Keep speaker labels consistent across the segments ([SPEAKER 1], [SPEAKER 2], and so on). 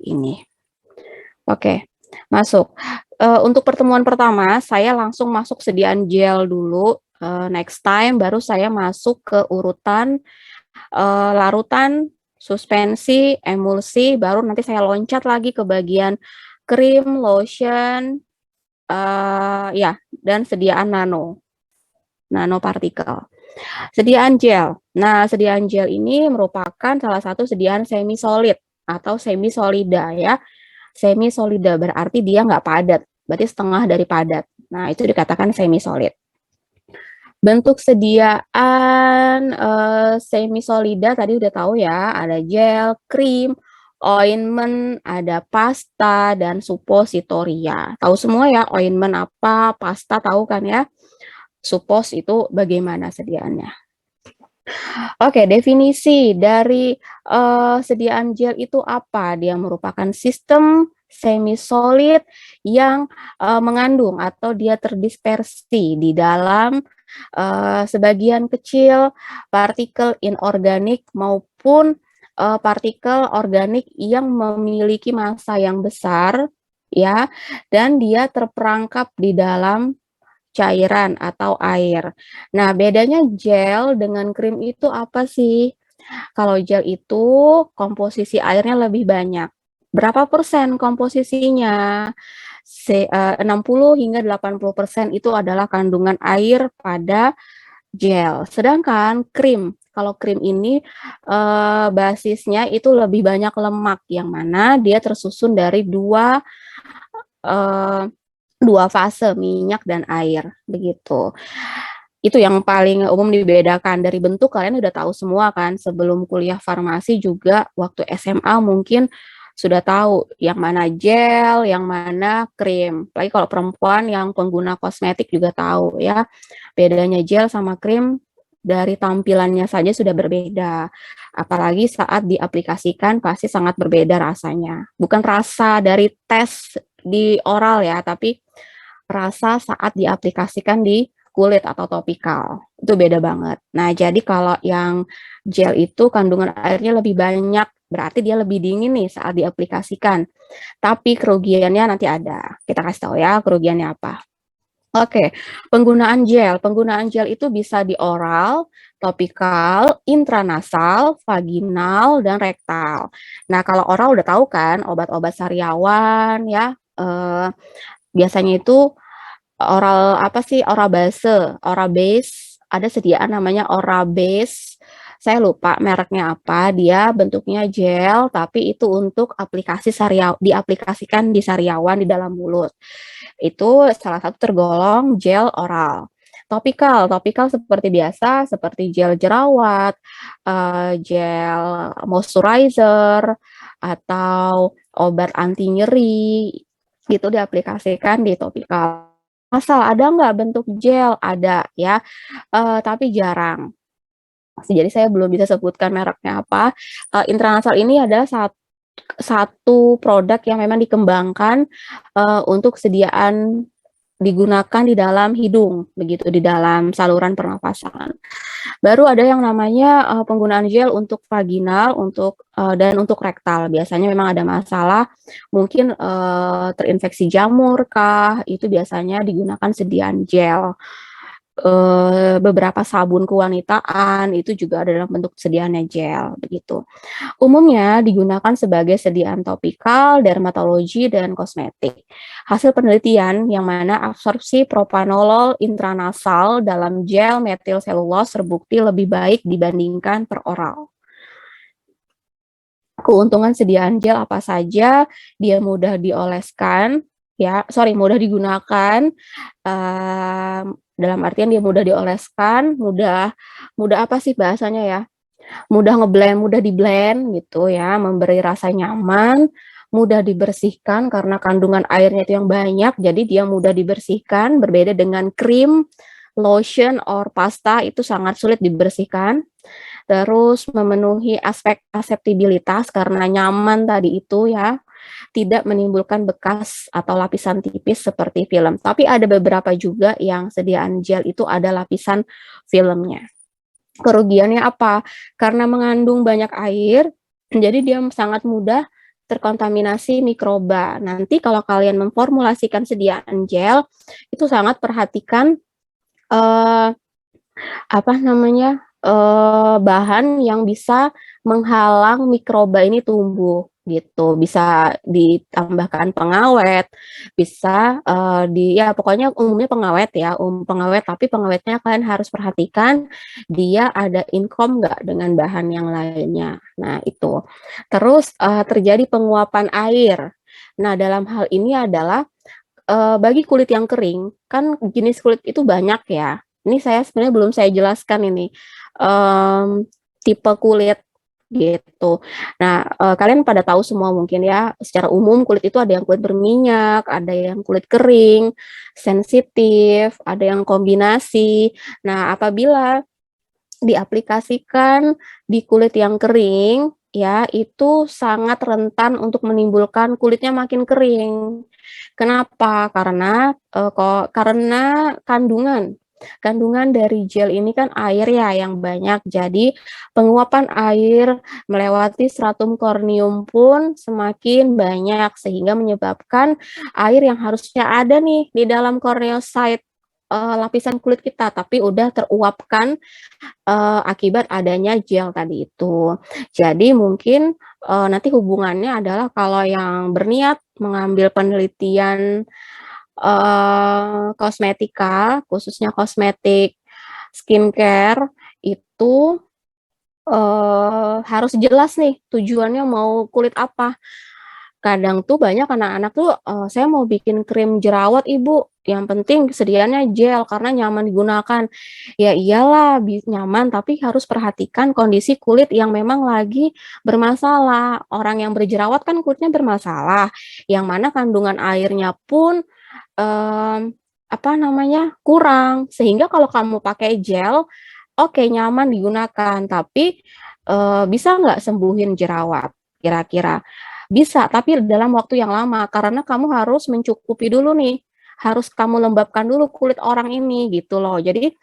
[SPEAKER 1] ini. Oke, masuk. Untuk pertemuan pertama, saya langsung masuk sediaan gel dulu, next time baru saya masuk ke urutan, larutan, suspensi, emulsi, baru nanti saya loncat lagi ke bagian krim, lotion, ya, dan sediaan nanopartikel. Sediaan gel. Nah, sediaan gel ini merupakan salah satu sediaan semi solid atau semi solida ya. Semi solida berarti dia nggak padat, berarti setengah dari padat. Nah, itu dikatakan semi solid. Bentuk sediaan semi solida tadi udah tahu ya, ada gel, krim, ointment, ada pasta, dan suppositoria. Tahu semua ya, ointment apa, pasta tahu kan ya? Suppos itu bagaimana sediaannya. Oke, definisi dari sediaan gel itu apa? Dia merupakan sistem semi solid yang mengandung atau dia terdispersi di dalam sebagian kecil partikel inorganik maupun partikel organik yang memiliki massa yang besar ya, dan dia terperangkap di dalam cairan atau air. Nah, bedanya gel dengan krim itu apa sih? Kalau gel itu komposisi airnya lebih banyak. Berapa persen komposisinya? 60 hingga 80% itu adalah kandungan air pada gel. Sedangkan krim, kalau krim ini basisnya itu lebih banyak lemak, yang mana dia tersusun dari eh, dua fase, minyak dan air, begitu. Itu yang paling umum dibedakan. Dari bentuk kalian udah tahu semua kan, sebelum kuliah farmasi juga waktu SMA mungkin sudah tahu yang mana gel, yang mana krim. Apalagi kalau perempuan yang pengguna kosmetik juga tahu ya, bedanya gel sama krim dari tampilannya saja sudah berbeda. Apalagi saat diaplikasikan pasti sangat berbeda rasanya. Bukan rasa dari tes di oral ya, tapi rasa saat diaplikasikan di kulit atau topikal. Itu beda banget. Nah, jadi kalau yang gel itu kandungan airnya lebih banyak, berarti dia lebih dingin nih saat diaplikasikan. Tapi kerugiannya nanti ada. Kita kasih tahu ya kerugiannya apa. Oke, penggunaan gel. Penggunaan gel itu bisa di oral, topikal, intranasal, vaginal, dan rektal. Nah, kalau oral udah tahu kan, obat-obat sariawan ya, biasanya itu oral apa sih, oral base, ada sediaan namanya oral base, saya lupa mereknya apa, dia bentuknya gel, tapi itu untuk diaplikasikan di sariawan di dalam mulut. Itu salah satu tergolong gel oral. Topikal seperti biasa, seperti gel jerawat, gel moisturizer, atau obat anti nyeri, itu diaplikasikan di topikal. Asal ada nggak bentuk gel? Ada ya, tapi jarang. Jadi saya belum bisa sebutkan mereknya apa. Intranasal ini adalah satu produk yang memang dikembangkan untuk sediaan digunakan di dalam hidung, begitu di dalam saluran pernafasan. Baru ada yang namanya penggunaan gel untuk vaginal, dan untuk rektal. Biasanya memang ada masalah, mungkin terinfeksi jamur kah, itu biasanya digunakan sediaan gel. Beberapa sabun kewanitaan itu juga ada dalam bentuk sediaannya gel, begitu. Umumnya digunakan sebagai sediaan topikal, dermatologi, dan kosmetik. Hasil penelitian yang mana absorpsi propanolol intranasal dalam gel metil selulose terbukti lebih baik dibandingkan per oral. Keuntungan sediaan gel apa saja? Dia mudah dioleskan, mudah digunakan. Dalam artian dia mudah dioleskan, mudah apa sih bahasanya ya? Mudah di-blend gitu ya, memberi rasa nyaman, mudah dibersihkan karena kandungan airnya itu yang banyak, jadi dia mudah dibersihkan, berbeda dengan krim, lotion, or pasta itu sangat sulit dibersihkan. Terus memenuhi aspek aseptibilitas karena nyaman tadi itu ya, tidak menimbulkan bekas atau lapisan tipis seperti film. Tapi ada beberapa juga yang sediaan gel itu ada lapisan filmnya. Kerugiannya apa? Karena mengandung banyak air, jadi dia sangat mudah terkontaminasi mikroba. Nanti kalau kalian memformulasikan sediaan gel, itu sangat perhatikan, eee, apa namanya, bahan yang bisa menghalang mikroba ini tumbuh, gitu. Bisa ditambahkan pengawet, bisa, ya pokoknya umumnya pengawet ya, pengawet, tapi pengawetnya kalian harus perhatikan dia ada inkom nggak dengan bahan yang lainnya. Nah itu. Terus, terjadi penguapan air. Nah dalam hal ini adalah bagi kulit yang kering, kan jenis kulit itu banyak ya. Ini saya sebenarnya belum saya jelaskan ini, mmm, tipe kulit gitu. Nah, kalian pada tahu semua mungkin ya, secara umum kulit itu ada yang kulit berminyak, ada yang kulit kering, sensitif, ada yang kombinasi. Nah, apabila diaplikasikan di kulit yang kering, ya itu sangat rentan untuk menimbulkan kulitnya makin kering. Kenapa? Karena kandungan dari gel ini kan air ya yang banyak, jadi penguapan air melewati stratum corneum pun semakin banyak, sehingga menyebabkan air yang harusnya ada nih di dalam corneocyte, lapisan kulit kita, tapi udah teruapkan akibat adanya gel tadi itu. Jadi mungkin, nanti hubungannya adalah kalau yang berniat mengambil penelitian, kosmetika, khususnya kosmetik skincare, itu, harus jelas nih tujuannya mau kulit apa. Kadang tuh banyak anak-anak tuh, "Saya mau bikin krim jerawat Ibu, yang penting sediaannya gel karena nyaman digunakan." Ya iyalah nyaman, tapi harus perhatikan kondisi kulit yang memang lagi bermasalah. Orang yang berjerawat kan kulitnya bermasalah, yang mana kandungan airnya pun, mmm, apa namanya, kurang. Sehingga kalau kamu pakai gel, oke nyaman digunakan, tapi, bisa nggak sembuhin jerawat kira-kira? Bisa, tapi dalam waktu yang lama, karena kamu harus mencukupi dulu nih, harus kamu lembabkan dulu kulit orang ini, gitu loh. Jadi,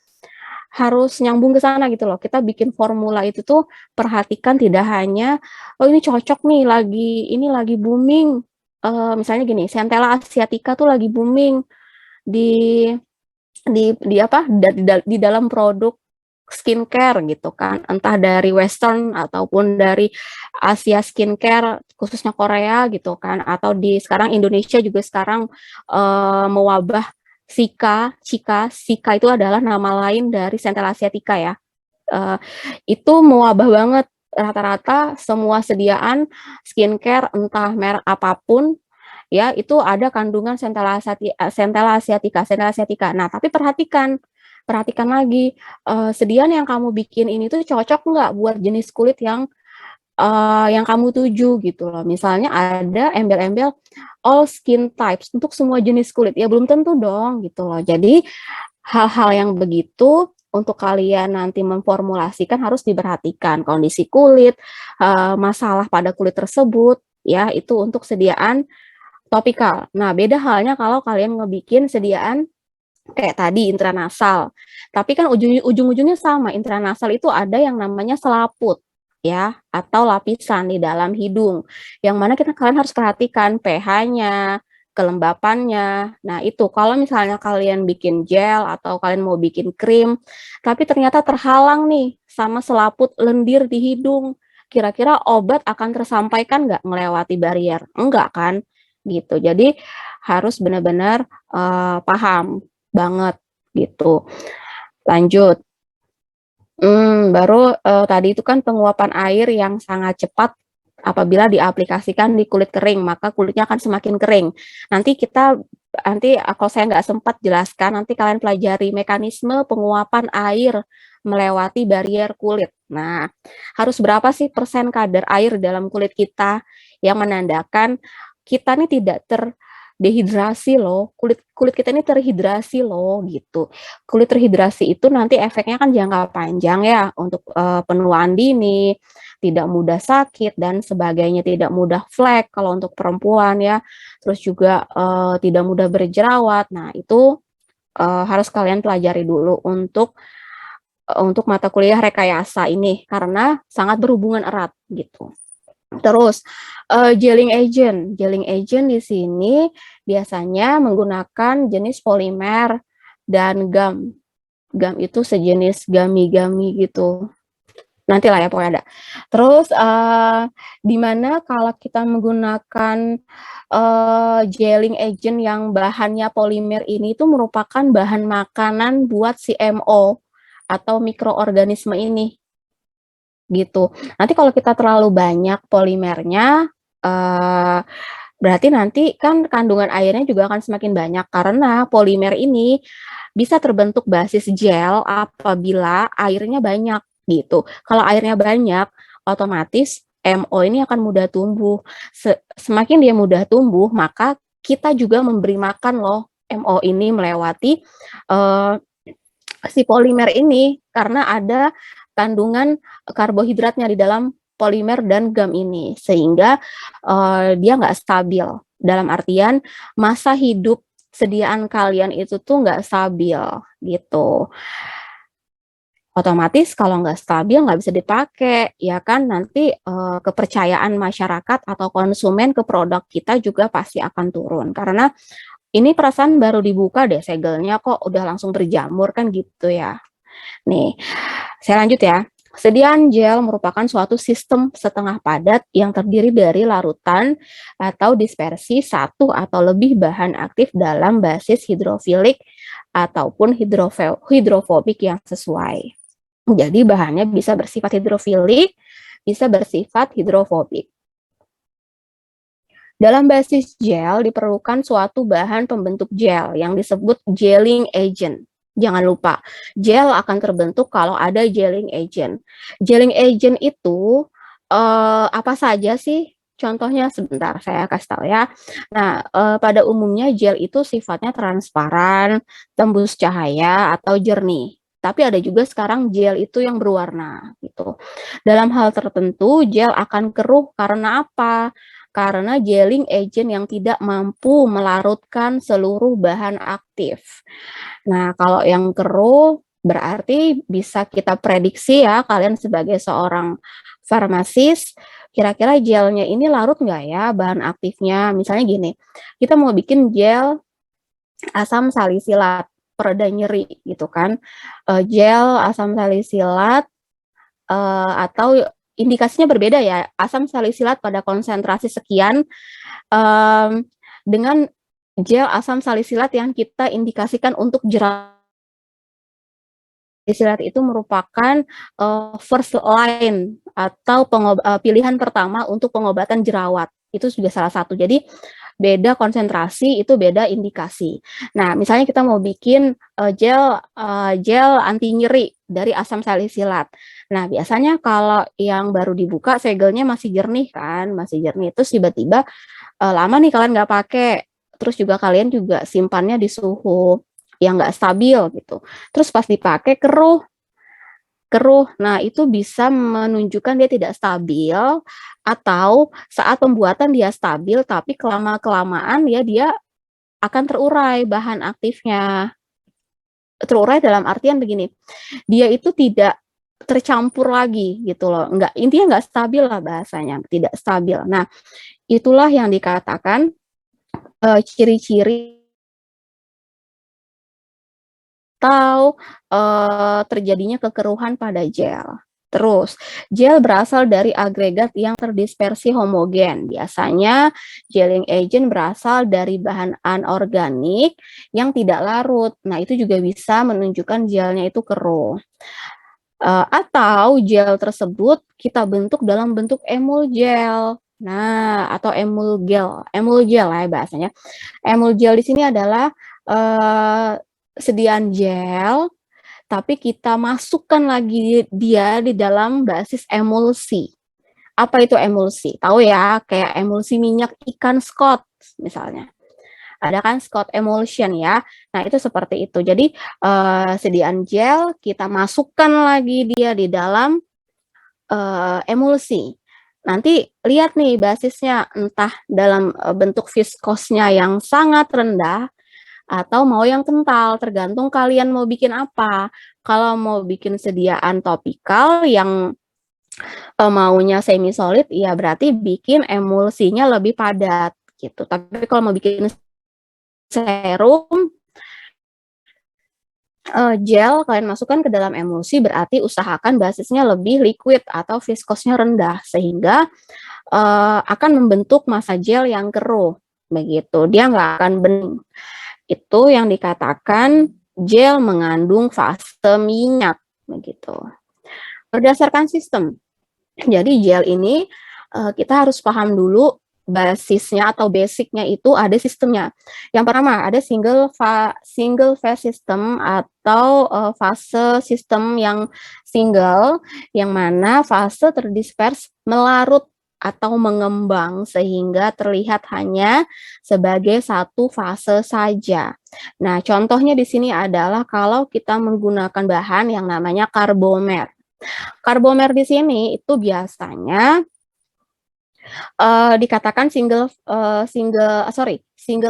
[SPEAKER 1] harus nyambung ke sana gitu loh. Kita bikin formula itu tuh perhatikan tidak hanya, "Oh ini cocok nih ini lagi booming," misalnya gini, Centella asiatica tuh lagi booming di di apa, di dalam produk skincare gitu kan, entah dari western ataupun dari Asia skincare khususnya Korea gitu kan, atau sekarang Indonesia juga sekarang, mewabah Sika itu adalah nama lain dari Centella asiatica ya, eee, itu mewabah banget, rata-rata semua sediaan skincare entah merek apapun ya, itu ada kandungan Centella asiatica. Nah, tapi perhatikan lagi, sediaan yang kamu bikin ini tuh cocok nggak buat jenis kulit yang kamu tuju gitu loh. Misalnya ada embel-embel all skin types untuk semua jenis kulit, ya belum tentu dong gitu loh. Jadi hal-hal yang begitu untuk kalian nanti memformulasikan harus diperhatikan kondisi kulit, masalah pada kulit tersebut ya, itu untuk sediaan topikal. Nah, beda halnya kalau kalian ngebikin sediaan kayak tadi intranasal, tapi kan ujung-ujungnya sama, intranasal itu ada yang namanya selaput, ya, atau lapisan di dalam hidung, yang mana kalian harus perhatikan pH-nya, kelembapannya. Nah itu, kalau misalnya kalian bikin gel atau kalian mau bikin krim, tapi ternyata terhalang nih sama selaput lendir di hidung, kira-kira obat akan tersampaikan nggak melewati barier? Enggak kan? Gitu. Jadi harus benar-benar, paham banget gitu. Lanjut, baru, tadi itu kan penguapan air yang sangat cepat apabila diaplikasikan di kulit kering, maka kulitnya akan semakin kering. Kalau saya nggak sempat jelaskan, nanti kalian pelajari mekanisme penguapan air melewati barier kulit. Nah, harus berapa sih persen kadar air dalam kulit kita yang menandakan kita nih tidak dehidrasi loh, kulit kulit kita ini terhidrasi loh, gitu. Kulit terhidrasi itu nanti efeknya kan jangka panjang ya, untuk, penuaan dini, tidak mudah sakit dan sebagainya, tidak mudah flek kalau untuk perempuan ya, terus juga, tidak mudah berjerawat. Nah itu, harus kalian pelajari dulu untuk mata kuliah rekayasa ini, karena sangat berhubungan erat, gitu. Terus, gelling agent di sini biasanya menggunakan jenis polimer dan gum. Gum itu sejenis gummy-gummy gitu. Nantilah ya pokoknya ada. Terus, di mana kalau kita menggunakan, gelling agent yang bahannya polimer ini itu merupakan bahan makanan buat si MO atau mikroorganisme ini, gitu. Nanti kalau kita terlalu banyak polimernya, berarti nanti kan kandungan airnya juga akan semakin banyak karena polimer ini bisa terbentuk basis gel apabila airnya banyak gitu. Kalau airnya banyak, otomatis MO ini akan mudah tumbuh. Semakin dia mudah tumbuh, maka kita juga memberi makan loh MO ini melewati uh, si polimer ini karena ada kandungan karbohidratnya di dalam polimer dan gum ini sehingga dia nggak stabil dalam artian masa hidup sediaan kalian itu tuh nggak stabil gitu. Otomatis kalau nggak stabil nggak bisa dipakai ya kan nanti kepercayaan masyarakat atau konsumen ke produk kita juga pasti akan turun karena ini perasaan baru dibuka deh segelnya kok udah langsung berjamur kan gitu ya. Nih, saya lanjut ya. Sediaan gel merupakan suatu sistem setengah padat yang terdiri dari larutan atau dispersi satu atau lebih bahan aktif dalam basis hidrofilik ataupun hidrofobik yang sesuai. Jadi bahannya bisa bersifat hidrofilik, bisa bersifat hidrofobik. Dalam basis gel diperlukan suatu bahan pembentuk gel yang disebut gelling agent. Jangan lupa, gel akan terbentuk kalau ada gelling agent. Gelling agent itu apa saja sih? Contohnya sebentar saya kasih tahu ya. Nah, pada umumnya gel itu sifatnya transparan, tembus cahaya atau jernih. Tapi ada juga sekarang gel itu yang berwarna gitu. Dalam hal tertentu gel akan keruh karena apa? Karena gelling agent yang tidak mampu melarutkan seluruh bahan aktif. Nah, kalau yang keruh berarti bisa kita prediksi ya, kalian sebagai seorang farmasis, kira-kira gelnya ini larut nggak ya bahan aktifnya? Misalnya gini, kita mau bikin gel asam salisilat pereda nyeri gitu kan, gel asam salisilat atau indikasinya berbeda ya, asam salisilat pada konsentrasi sekian dengan gel asam salisilat yang kita indikasikan untuk jerawat. Salisilat itu merupakan first line atau pilihan pertama untuk pengobatan jerawat. Itu juga salah satu. Jadi beda konsentrasi itu beda indikasi. Nah, misalnya kita mau bikin gel anti nyeri dari asam salisilat. Nah, biasanya kalau yang baru dibuka segelnya masih jernih kan, masih jernih. Terus tiba-tiba lama nih kalian nggak pakai. Terus juga kalian juga simpannya di suhu yang nggak stabil gitu. Terus pas dipakai keruh. Nah, itu bisa menunjukkan dia tidak stabil atau saat pembuatan dia stabil tapi kelamaan ya dia akan terurai bahan aktifnya. Terurai dalam artian begini, dia itu tidak tercampur lagi gitu loh. Intinya nggak stabil lah bahasanya, tidak stabil. Nah, itulah yang dikatakan ciri-ciri atau terjadinya kekeruhan pada gel. Terus, gel berasal dari agregat yang terdispersi homogen. Biasanya gelling agent berasal dari bahan anorganik yang tidak larut. Nah, itu juga bisa menunjukkan gelnya itu keruh. Atau gel tersebut kita bentuk dalam bentuk emulgel. Nah, atau emulgel ya bahasanya. Emulgel di sini adalah sediaan gel, tapi kita masukkan lagi dia di dalam basis emulsi. Apa itu emulsi? Tahu ya, kayak emulsi minyak ikan Scott misalnya. Ada kan Scott emulsion ya. Nah, itu seperti itu. Jadi, sediaan gel kita masukkan lagi dia di dalam emulsi. Nanti lihat nih basisnya entah dalam bentuk viskosnya yang sangat rendah atau mau yang kental, tergantung kalian mau bikin apa. Kalau mau bikin sediaan topikal yang maunya semi solid, ya berarti bikin emulsinya lebih padat gitu. Tapi kalau mau bikin serum, gel kalian masukkan ke dalam emulsi berarti usahakan basisnya lebih liquid atau viskosnya rendah sehingga akan membentuk massa gel yang keruh begitu. Dia nggak akan bening. Itu yang dikatakan gel mengandung fase minyak begitu. Berdasarkan sistem. Jadi gel ini kita harus paham dulu basisnya atau basicnya itu ada sistemnya. Yang pertama ada single phase system atau fase sistem yang single, yang mana fase terdisperse melarut atau mengembang sehingga terlihat hanya sebagai satu fase saja. Nah, contohnya di sini adalah kalau kita menggunakan bahan yang namanya karbomer. Karbomer di sini itu biasanya dikatakan single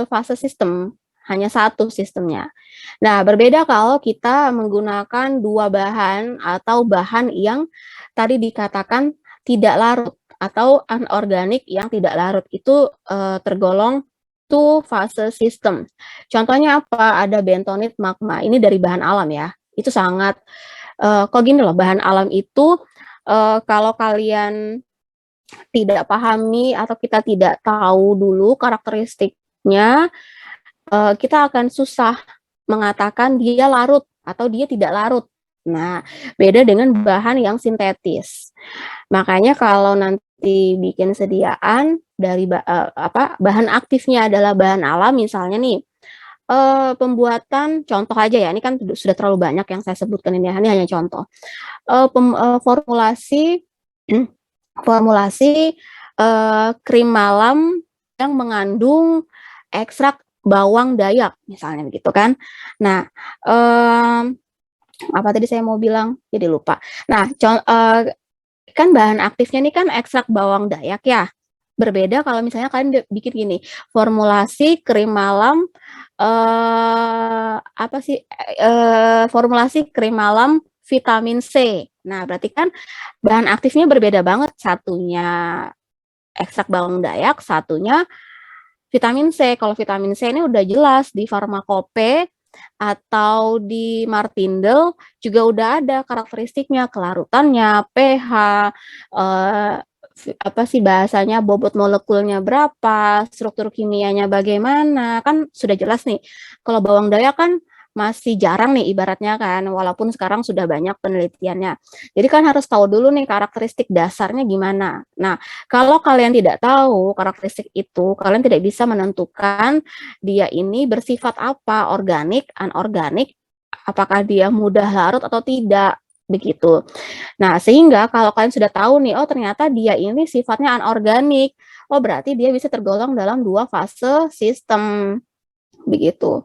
[SPEAKER 1] fase system, hanya satu sistemnya. Nah, berbeda kalau kita menggunakan dua bahan atau bahan yang tadi dikatakan tidak larut atau anorganik yang tidak larut itu tergolong two fase system. Contohnya apa? Ada bentonit magma. Ini dari bahan alam ya. Itu sangat kok gini loh, bahan alam itu kalau kalian tidak pahami atau kita tidak tahu dulu karakteristiknya, kita akan susah mengatakan dia larut atau dia tidak larut. Nah, beda dengan bahan yang sintetis. Makanya kalau nanti bikin sediaan dari bahan aktifnya adalah bahan alam misalnya nih, pembuatan contoh aja ya, ini kan sudah terlalu banyak yang saya sebutkan ini hanya contoh. Formulasi formulasi krim malam yang mengandung ekstrak bawang dayak misalnya begitu kan. Nah, apa tadi saya mau bilang? Jadi lupa. Nah, kan bahan aktifnya ini kan ekstrak bawang dayak ya. Berbeda kalau misalnya kalian bikin gini, formulasi krim malam formulasi krim malam vitamin C. Nah, berarti kan bahan aktifnya berbeda banget. Satunya ekstrak bawang dayak, satunya vitamin C. Kalau vitamin C ini udah jelas di Farmakope atau di Martindale juga udah ada karakteristiknya, kelarutannya, pH, eh, apa sih bahasanya, bobot molekulnya berapa, struktur kimianya bagaimana, kan sudah jelas nih. Kalau bawang dayak kan masih jarang nih ibaratnya kan, walaupun sekarang sudah banyak penelitiannya. Jadi kan harus tahu dulu nih karakteristik dasarnya gimana. Nah, kalau kalian tidak tahu karakteristik itu, kalian tidak bisa menentukan dia ini bersifat apa, organik, anorganik, apakah dia mudah larut atau tidak, begitu. Nah, sehingga kalau kalian sudah tahu nih, oh ternyata dia ini sifatnya anorganik, oh berarti dia bisa tergolong dalam dua fase sistem, begitu.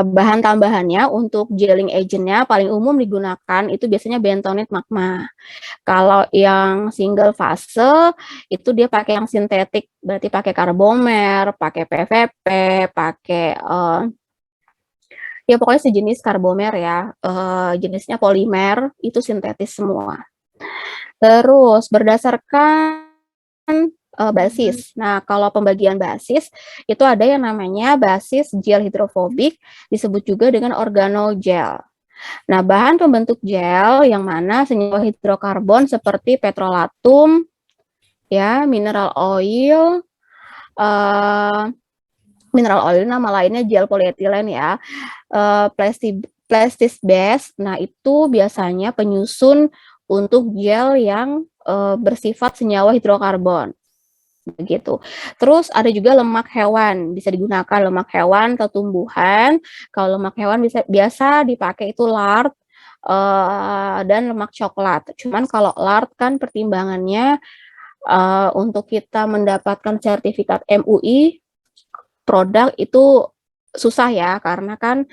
[SPEAKER 1] Bahan tambahannya untuk gelling agent-nya paling umum digunakan itu biasanya bentonit magma. Kalau yang single fase itu dia pakai yang sintetik, berarti pakai karbomer, pakai PVP, pakai ya pokoknya sejenis karbomer ya, jenisnya polimer itu sintetis semua. Terus berdasarkan basis. Nah, kalau pembagian basis itu ada yang namanya basis gel hidrofobik, disebut juga dengan organogel. Nah, bahan pembentuk gel yang mana senyawa hidrokarbon seperti petrolatum, ya, mineral oil nama lainnya gel polietilen ya, plastis base. Nah, itu biasanya penyusun untuk gel yang bersifat senyawa hidrokarbon. Begitu. Terus ada juga lemak hewan, bisa digunakan lemak hewan atau tumbuhan. Kalau lemak hewan biasa dipakai itu lard dan lemak coklat. Cuman kalau lard kan pertimbangannya untuk kita mendapatkan sertifikat MUI produk itu susah ya, karena kan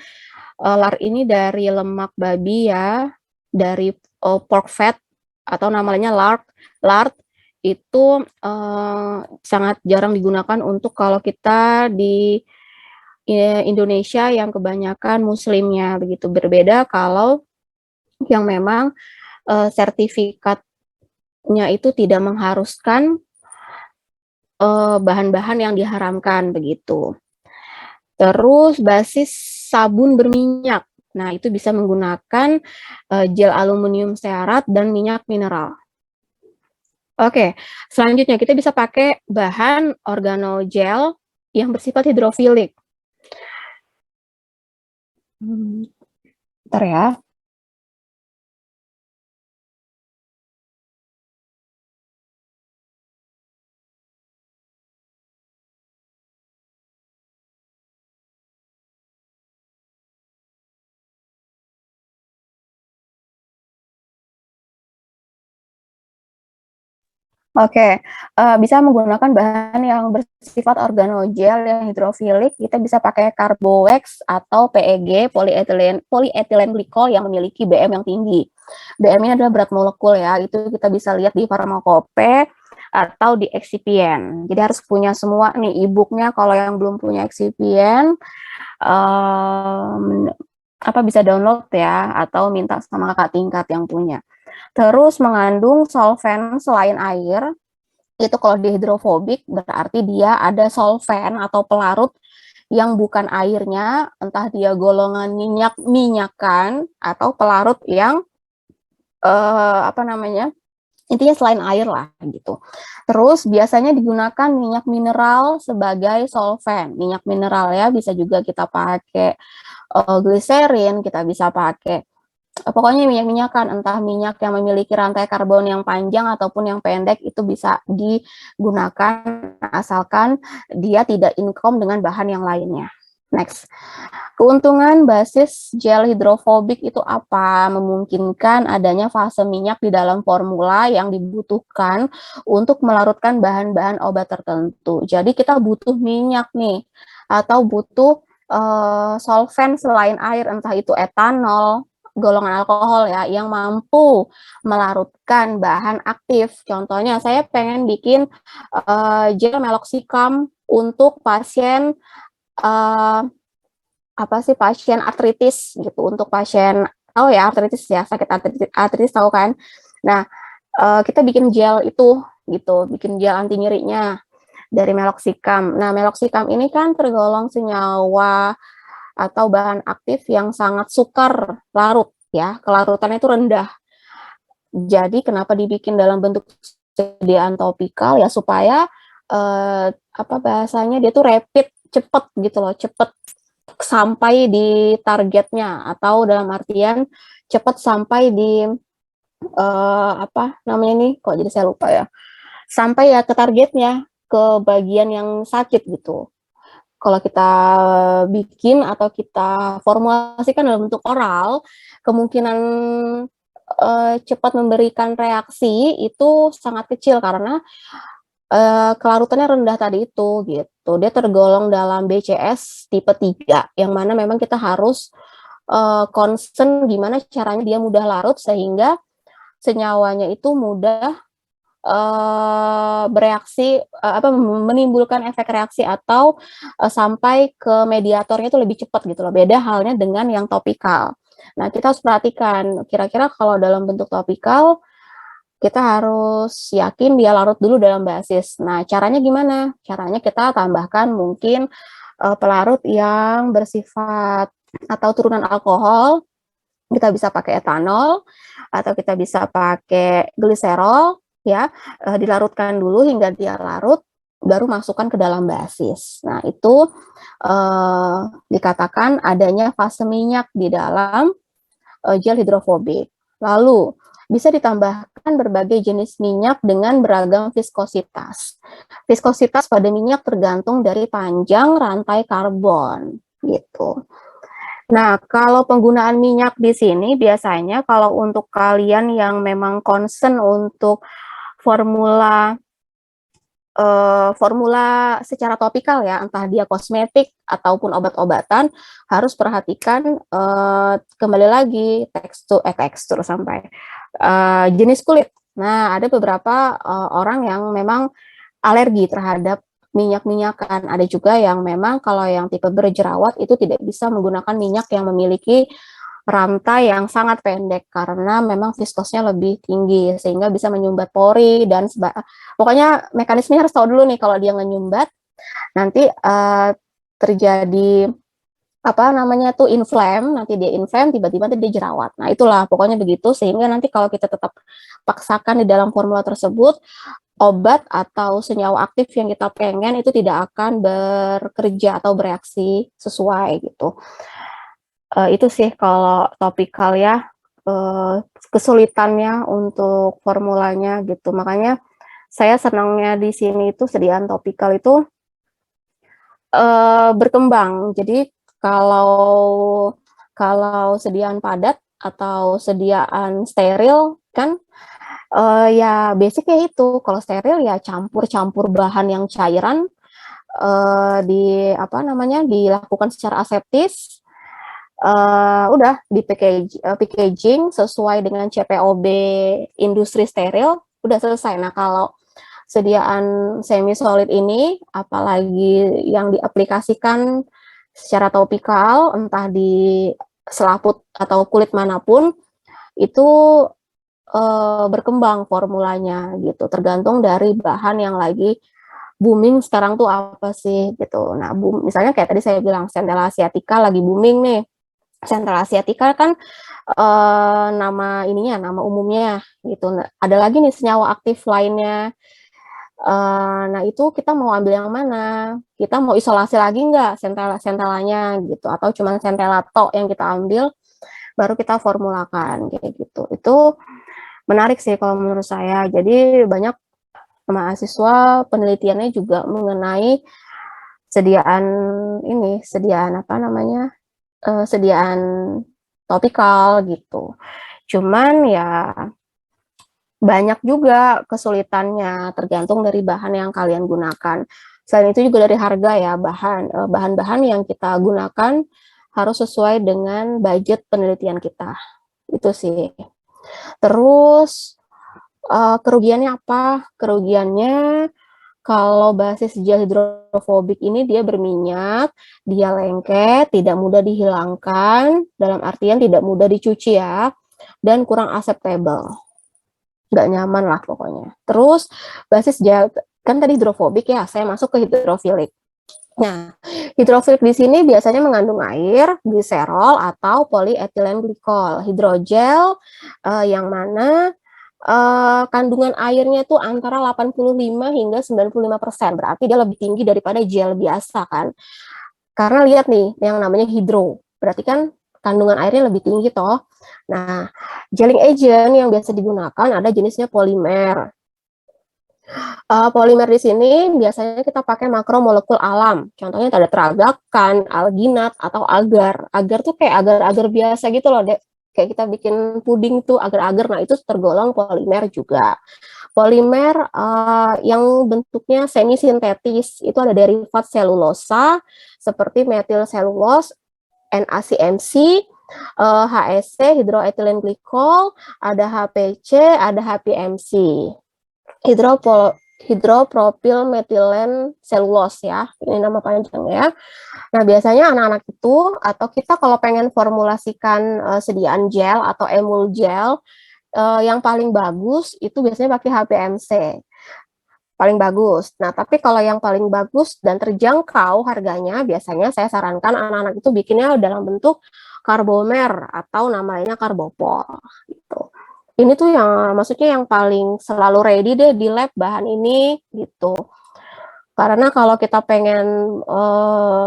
[SPEAKER 1] lard ini dari lemak babi ya, dari pork fat atau namanya lard itu sangat jarang digunakan untuk kalau kita di Indonesia yang kebanyakan muslimnya begitu. Berbeda kalau yang memang sertifikat itu tidak mengharuskan bahan-bahan yang diharamkan begitu. Terus basis sabun berminyak. Nah, itu bisa menggunakan gel aluminium stearat dan minyak mineral. Oke, selanjutnya kita bisa pakai bahan organogel yang bersifat hidrofilik. Bentar ya. Oke, bisa menggunakan bahan yang bersifat organogel yang hidrofilik, kita bisa pakai Carbowax atau PEG, polyethylene glycol yang memiliki BM yang tinggi. BM ini adalah berat molekul ya, itu kita bisa lihat di farmakope atau di excipient. Jadi harus punya semua nih e-booknya, kalau yang belum punya excipient, bisa download ya, atau minta sama kakak tingkat yang punya. Terus mengandung solvent selain air, itu kalau di hidrofobik berarti dia ada solvent atau pelarut yang bukan airnya, entah dia golongan minyakan atau pelarut yang intinya selain air lah gitu. Terus biasanya digunakan minyak mineral sebagai solvent. Minyak mineral ya, bisa juga kita pakai gliserin, kita bisa pakai pokoknya minyak-minyakan, entah minyak yang memiliki rantai karbon yang panjang ataupun yang pendek, itu bisa digunakan asalkan dia tidak inkom dengan bahan yang lainnya. Next, keuntungan basis gel hidrofobik itu apa? Memungkinkan adanya fase minyak di dalam formula yang dibutuhkan untuk melarutkan bahan-bahan obat tertentu. Jadi kita butuh minyak nih, atau butuh solvent selain air, entah itu etanol, golongan alkohol ya, yang mampu melarutkan bahan aktif. Contohnya saya pengen bikin gel meloxicam untuk pasien pasien artritis gitu, untuk pasien artritis ya, sakit artritis tahu kan. Nah, kita bikin gel itu gitu, bikin gel anti nyerinya dari meloxicam. Nah, meloxicam ini kan tergolong senyawa atau bahan aktif yang sangat sukar larut ya, kelarutannya itu rendah. Jadi kenapa dibikin dalam bentuk sediaan topikal ya, supaya bahasanya dia tuh rapid, cepet gitu loh, cepet sampai di targetnya, atau dalam artian cepet sampai di kok jadi saya lupa ya, sampai ya ke targetnya, ke bagian yang sakit gitu. Kalau kita bikin atau kita formulasikan dalam bentuk oral, kemungkinan cepat memberikan reaksi itu sangat kecil karena kelarutannya rendah tadi itu gitu. Dia tergolong dalam BCS tipe 3, yang mana memang kita harus concern gimana caranya dia mudah larut sehingga senyawanya itu mudah bereaksi, menimbulkan efek reaksi atau sampai ke mediatornya itu lebih cepat gitu loh. Beda halnya dengan yang topikal. Nah, kita harus perhatikan kira-kira kalau dalam bentuk topikal kita harus yakin dia larut dulu dalam basis. Nah, caranya gimana? Caranya kita tambahkan mungkin pelarut yang bersifat atau turunan alkohol. Kita bisa pakai etanol atau kita bisa pakai gliserol ya, dilarutkan dulu hingga dia larut, baru masukkan ke dalam basis. Nah, itu dikatakan adanya fase minyak di dalam gel hidrofobik. Lalu bisa ditambahkan berbagai jenis minyak dengan beragam viskositas. Viskositas pada minyak tergantung dari panjang rantai karbon gitu. Nah, kalau penggunaan minyak di sini biasanya kalau untuk kalian yang memang concern untuk formula secara topikal ya, entah dia kosmetik ataupun obat-obatan, harus perhatikan kembali lagi tekstur sampai jenis kulit. Nah, ada beberapa orang yang memang alergi terhadap minyak-minyakan. Ada juga yang memang kalau yang tipe berjerawat itu tidak bisa menggunakan minyak yang memiliki rantai yang sangat pendek karena memang viskosnya lebih tinggi sehingga bisa menyumbat pori dan pokoknya mekanismenya harus tahu dulu nih kalau dia ngenyumbat nanti terjadi apa namanya tuh inflame, nanti dia inflame tiba-tiba nanti dia jerawat. Nah, itulah pokoknya begitu sehingga nanti kalau kita tetap paksakan di dalam formula tersebut obat atau senyawa aktif yang kita pengen itu tidak akan bekerja atau bereaksi sesuai gitu. Itu sih kalau topikal ya, kesulitannya untuk formulanya gitu. Makanya saya senangnya di sini itu sediaan topikal itu berkembang. Jadi kalau kalau sediaan padat atau sediaan steril kan ya basicnya itu kalau steril ya campur-campur bahan yang cairan di apa namanya dilakukan secara aseptis udah di packaging sesuai dengan CPOB industri steril udah selesai. Nah kalau sediaan semi solid ini apalagi yang diaplikasikan secara topikal entah di selaput atau kulit manapun itu berkembang formulanya gitu tergantung dari bahan yang lagi booming sekarang tuh apa sih gitu. Nah, misalnya kayak tadi saya bilang Centella asiatica lagi booming nih. Centella asiatica kan nama ininya, nama umumnya gitu. Nah, ada lagi nih senyawa aktif lainnya. Nah itu kita mau ambil yang mana? Kita mau isolasi lagi nggak sentelanya gitu? Atau cuma sentela tok yang kita ambil, baru kita formulakan kayak gitu. Itu menarik sih kalau menurut saya. Jadi banyak mahasiswa penelitiannya juga mengenai sediaan sediaan apa namanya? Sediaan topikal gitu. Cuman ya banyak juga kesulitannya tergantung dari bahan yang kalian gunakan. Selain itu juga dari harga ya, bahan-bahan yang kita gunakan harus sesuai dengan budget penelitian kita. Itu sih. Terus kerugiannya apa? Kerugiannya kalau basis gel hidrofobik ini dia berminyak, dia lengket, tidak mudah dihilangkan, dalam artian tidak mudah dicuci ya, dan kurang acceptable. Nggak nyaman lah pokoknya. Terus basis gel, kan tadi hidrofobik ya, saya masuk ke hidrofilik. Nah, hidrofilik di sini biasanya mengandung air, gliserol, atau polyethylene glycol. Hidrogel yang mana kandungan airnya itu antara 85 hingga 95%, berarti dia lebih tinggi daripada gel biasa kan. Karena lihat nih, yang namanya hidro, berarti kan kandungan airnya lebih tinggi toh. Nah, gelling agent yang biasa digunakan ada jenisnya polimer. Polimer di sini biasanya kita pakai makromolekul alam. Contohnya ada teragakan, alginat, atau agar. Agar tuh kayak agar-agar biasa gitu loh, Dek. Kayak kita bikin puding tuh agar-agar. Nah, itu tergolong polimer juga. Polimer yang bentuknya semi sintetis itu ada derivat selulosa seperti metil selulose, NaCMC, HSC, hydroethylene glycol, ada HPC, ada HPMC. Hidropropil metilen selulose ya, ini nama panjangnya. Nah biasanya anak-anak itu atau kita kalau pengen formulasikan sediaan gel atau emul gel yang paling bagus itu biasanya pakai HPMC paling bagus. Nah tapi kalau yang paling bagus dan terjangkau harganya biasanya saya sarankan anak-anak itu bikinnya dalam bentuk karbomer atau namanya karbopol gitu. Ini tuh yang maksudnya yang paling selalu ready deh di lab bahan ini gitu. Karena kalau kita pengen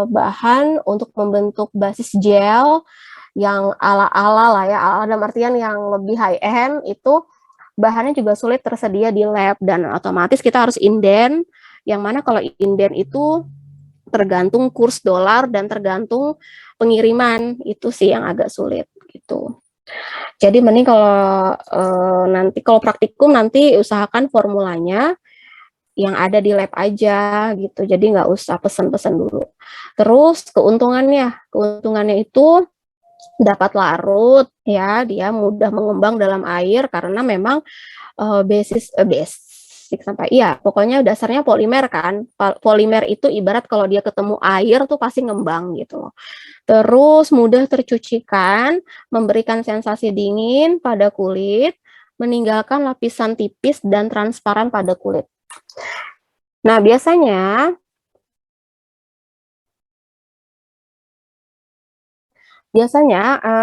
[SPEAKER 1] bahan untuk membentuk basis gel yang ala-ala lah ya, ala dalam artian yang lebih high end itu bahannya juga sulit tersedia di lab dan otomatis kita harus inden. Yang mana kalau inden itu tergantung kurs dolar dan tergantung pengiriman, itu sih yang agak sulit gitu. Jadi mending kalau nanti kalau praktikum nanti usahakan formulanya yang ada di lab aja gitu. Jadi nggak usah pesen-pesen dulu. Terus keuntungannya itu dapat larut ya, dia mudah mengembang dalam air karena memang plastik sampai iya, pokoknya dasarnya polimer kan. Polimer itu ibarat kalau dia ketemu air tuh pasti ngembang gitu loh. Terus mudah tercucikan, memberikan sensasi dingin pada kulit, meninggalkan lapisan tipis dan transparan pada kulit. Nah, biasanya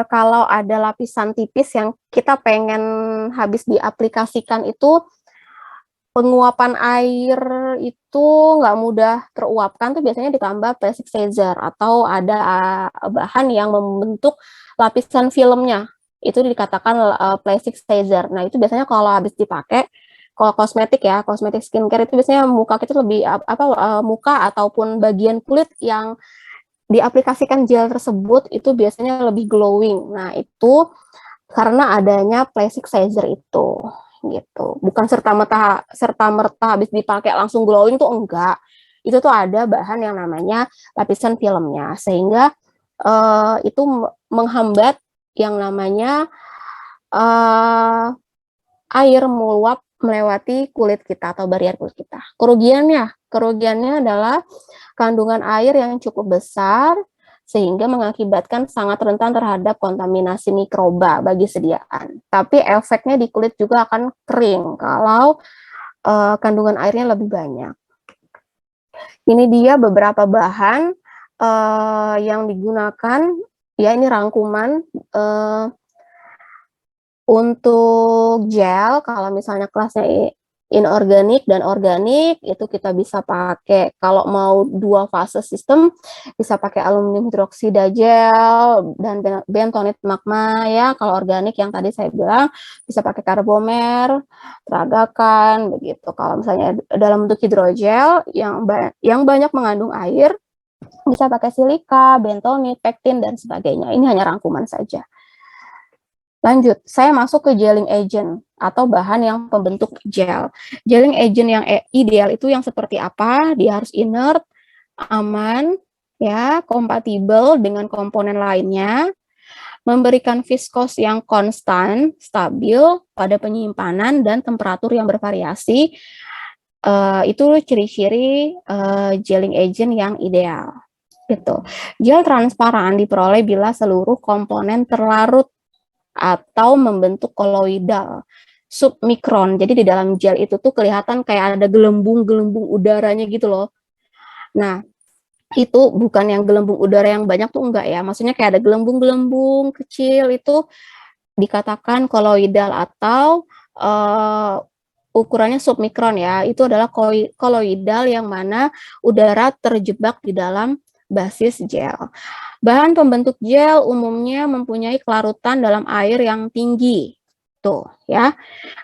[SPEAKER 1] kalau ada lapisan tipis yang kita pengen habis diaplikasikan itu, penguapan air itu nggak mudah teruapkan tuh biasanya ditambah plastic sizer atau ada bahan yang membentuk lapisan filmnya. Itu dikatakan plastic sizer. Nah, itu biasanya kalau habis dipakai, kalau kosmetik ya, kosmetik skincare itu biasanya muka kita lebih muka ataupun bagian kulit yang diaplikasikan gel tersebut itu biasanya lebih glowing. Nah, itu karena adanya plastic sizer itu gitu. Bukan serta merta habis dipakai langsung glowing tuh enggak. Itu tuh ada bahan yang namanya lapisan filmnya sehingga itu menghambat yang namanya uh, air meluap melewati kulit kita atau barrier kulit kita. Kerugiannya adalah kandungan air yang cukup besar sehingga mengakibatkan sangat rentan terhadap kontaminasi mikroba bagi sediaan. Tapi efeknya di kulit juga akan kering kalau kandungan airnya lebih banyak. Ini dia beberapa bahan yang digunakan, ya ini rangkuman untuk gel. Kalau misalnya kelasnya inorganik dan organik itu kita bisa pakai, kalau mau dua fase sistem bisa pakai aluminium hidroksida gel dan bentonit magma ya. Kalau organik yang tadi saya bilang bisa pakai karbomer, peragakan begitu. Kalau misalnya dalam bentuk hidrogel yang banyak mengandung air bisa pakai silika, bentonit, pektin dan sebagainya. Ini hanya rangkuman saja. Lanjut, saya masuk ke gelling agent atau bahan yang pembentuk gel. Gelling agent yang ideal itu yang seperti apa? Dia harus inert, aman, ya, kompatibel dengan komponen lainnya, memberikan viskos yang konstan, stabil pada penyimpanan dan temperatur yang bervariasi. Itu ciri-ciri gelling agent yang ideal. Gitu. Gel transparan diperoleh bila seluruh komponen terlarut atau membentuk koloidal submikron. Jadi di dalam gel itu tuh kelihatan kayak ada gelembung-gelembung udaranya gitu loh. Nah, itu bukan yang gelembung udara yang banyak tuh enggak ya. Maksudnya kayak ada gelembung-gelembung kecil itu dikatakan koloidal atau ukurannya submikron ya. Itu adalah koloidal yang mana udara terjebak di dalam basis gel. Bahan pembentuk gel umumnya mempunyai kelarutan dalam air yang tinggi. Tuh ya,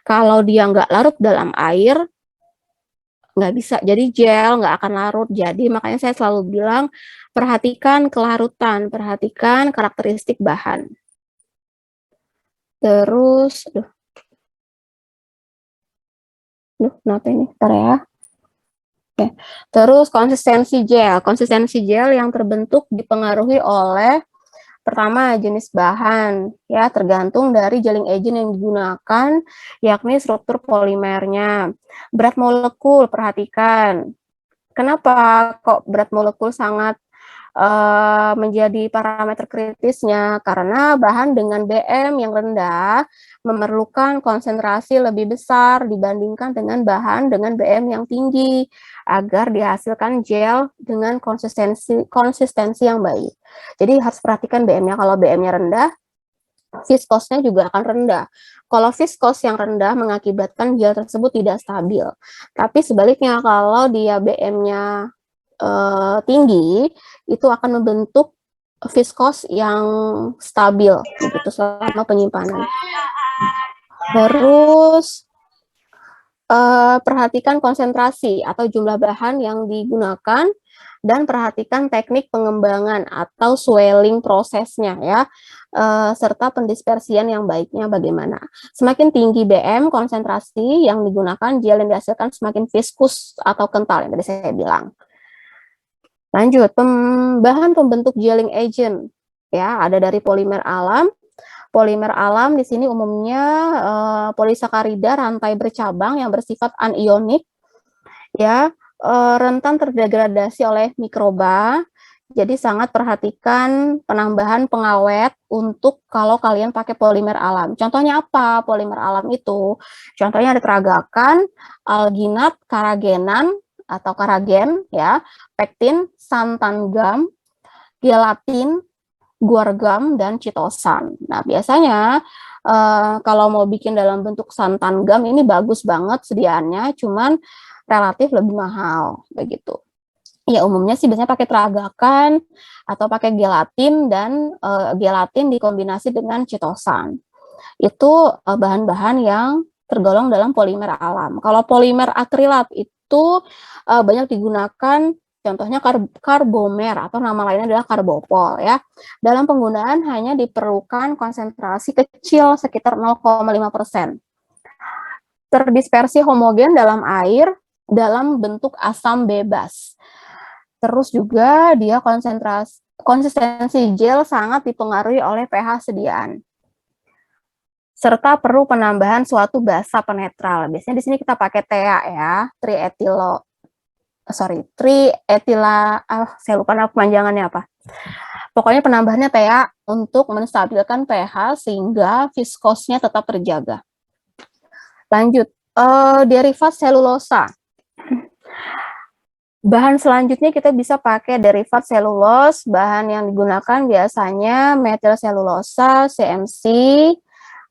[SPEAKER 1] kalau dia nggak larut dalam air, nggak bisa jadi gel, nggak akan larut. Jadi makanya saya selalu bilang, perhatikan kelarutan, perhatikan karakteristik bahan. Terus, kenapa ini? Bentar ya. Oke. Terus konsistensi gel yang terbentuk dipengaruhi oleh pertama jenis bahan ya, tergantung dari gelling agent yang digunakan, yakni struktur polimernya. Berat molekul, perhatikan. Kenapa kok berat molekul sangat menjadi parameter kritisnya? Karena bahan dengan BM yang rendah memerlukan konsentrasi lebih besar dibandingkan dengan bahan dengan BM yang tinggi agar dihasilkan gel dengan konsistensi yang baik. Jadi harus perhatikan BM-nya. Kalau BM-nya rendah, viskosnya juga akan rendah. Kalau viskos yang rendah mengakibatkan gel tersebut tidak stabil. Tapi sebaliknya kalau dia BM-nya tinggi, itu akan membentuk viskos yang stabil begitu selama penyimpanan. Terus perhatikan konsentrasi atau jumlah bahan yang digunakan dan perhatikan teknik pengembangan atau swelling prosesnya ya, serta pendispersian yang baiknya bagaimana. Semakin tinggi BM konsentrasi yang digunakan, gel yang dihasilkan semakin viskus atau kental yang tadi saya bilang. Lanjut, bahan pembentuk gelling agent ya, ada dari polimer alam, Polimer alam di sini umumnya polisakarida rantai bercabang yang bersifat anionik, ya, rentan terdegradasi oleh mikroba. Jadi sangat perhatikan penambahan pengawet untuk kalau kalian pakai polimer alam. Contohnya apa polimer alam itu? Contohnya ada teragakan, alginat, karagenan atau karagen, ya, pektin, santan gam, gelatin, guar gam, dan citosan. Nah, biasanya kalau mau bikin dalam bentuk santan gam ini bagus banget sediaannya, cuman relatif lebih mahal, begitu. Ya, umumnya sih biasanya pakai teragakan atau pakai gelatin dan gelatin dikombinasi dengan citosan. Itu bahan-bahan yang tergolong dalam polimer alam. Kalau polimer akrilat itu banyak digunakan, contohnya karbomer atau nama lainnya adalah karbopol, ya. Dalam penggunaan hanya diperlukan konsentrasi kecil sekitar 0,5%. Terdispersi homogen dalam air dalam bentuk asam bebas. Terus juga dia konsistensi gel sangat dipengaruhi oleh pH sediaan. Serta perlu penambahan suatu basa penetral. Biasanya di sini kita pakai TEA, ya, saya lupa nama kepanjangannya apa. Pokoknya penambahannya TEA untuk menstabilkan pH sehingga viskosnya tetap terjaga. Lanjut, derivat selulosa. Bahan selanjutnya kita bisa pakai derivat selulos. Bahan yang digunakan biasanya metil selulosa, CMC,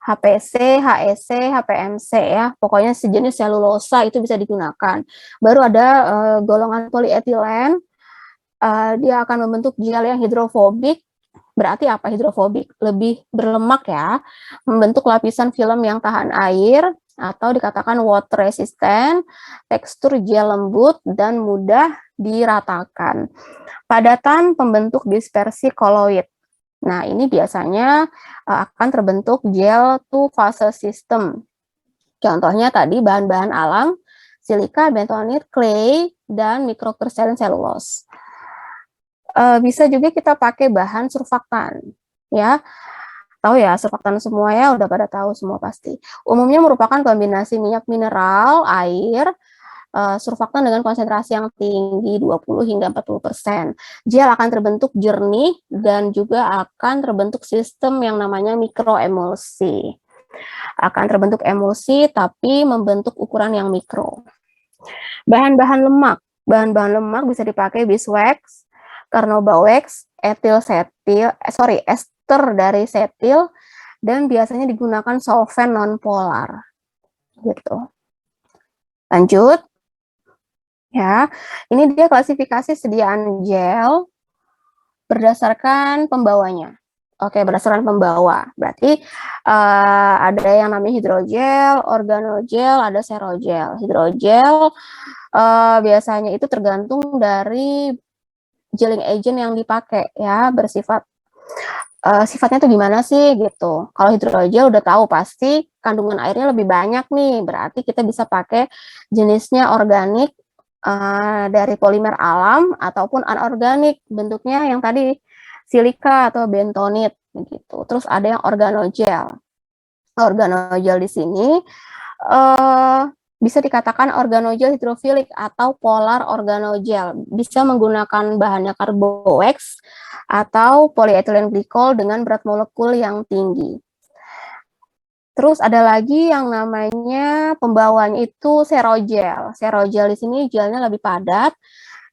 [SPEAKER 1] HPC, HEC, HPMC, ya. Pokoknya sejenis selulosa itu bisa digunakan. Baru ada golongan polietilen. Dia akan membentuk gel yang hidrofobik. Berarti apa hidrofobik? Lebih berlemak, ya. Membentuk lapisan film yang tahan air, atau dikatakan water resistant, tekstur gel lembut dan mudah diratakan. Padatan pembentuk dispersi koloid. Nah, ini biasanya akan terbentuk gel two fase system. Contohnya tadi bahan-bahan alam, silika, bentonit, clay, dan mikrokristalin selulose. Bisa juga kita pakai bahan surfaktan, ya. Tahu ya, surfaktan semua ya, udah pada tahu semua pasti. Umumnya merupakan kombinasi minyak mineral, air, surfaktan dengan konsentrasi yang tinggi 20 hingga 40%. Gel akan terbentuk jernih dan juga akan terbentuk sistem yang namanya mikroemulsi. Akan terbentuk emulsi tapi membentuk ukuran yang mikro. Bahan-bahan lemak. Bahan-bahan lemak bisa dipakai beeswax, carnauba wax, ester dari setil, dan biasanya digunakan solvent nonpolar, gitu. Lanjut, ya. Ini dia klasifikasi sediaan gel berdasarkan pembawanya. Oke, berdasarkan pembawa. Berarti ada yang namanya hidrogel, organogel, ada serogel. Hidrogel biasanya itu tergantung dari gelling agent yang dipakai, ya, sifatnya tuh gimana sih gitu. Kalau hidrogel udah tahu pasti kandungan airnya lebih banyak nih, berarti kita bisa pakai jenisnya organik dari polimer alam ataupun anorganik, bentuknya yang tadi silika atau bentonit begitu. Terus ada yang organogel. Organogel di sini bisa dikatakan organogel hidrofilik atau polar organogel. Bisa menggunakan bahannya carbowax atau polyethylene glycol dengan berat molekul yang tinggi. Terus ada lagi yang namanya pembawanya itu serogel. Serogel di sini gelnya lebih padat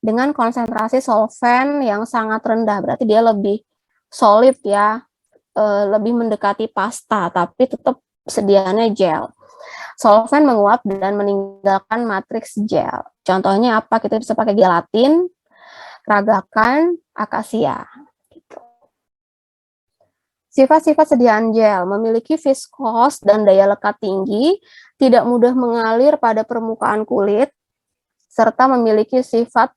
[SPEAKER 1] dengan konsentrasi solvent yang sangat rendah. Berarti dia lebih solid, ya, lebih mendekati pasta, tapi tetap sediaannya gel. Solvent menguap dan meninggalkan matriks gel. Contohnya apa? Kita bisa pakai gelatin, ragakan, akasia. Gitu. Sifat-sifat sediaan gel memiliki viskos dan daya lekat tinggi, tidak mudah mengalir pada permukaan kulit, serta memiliki sifat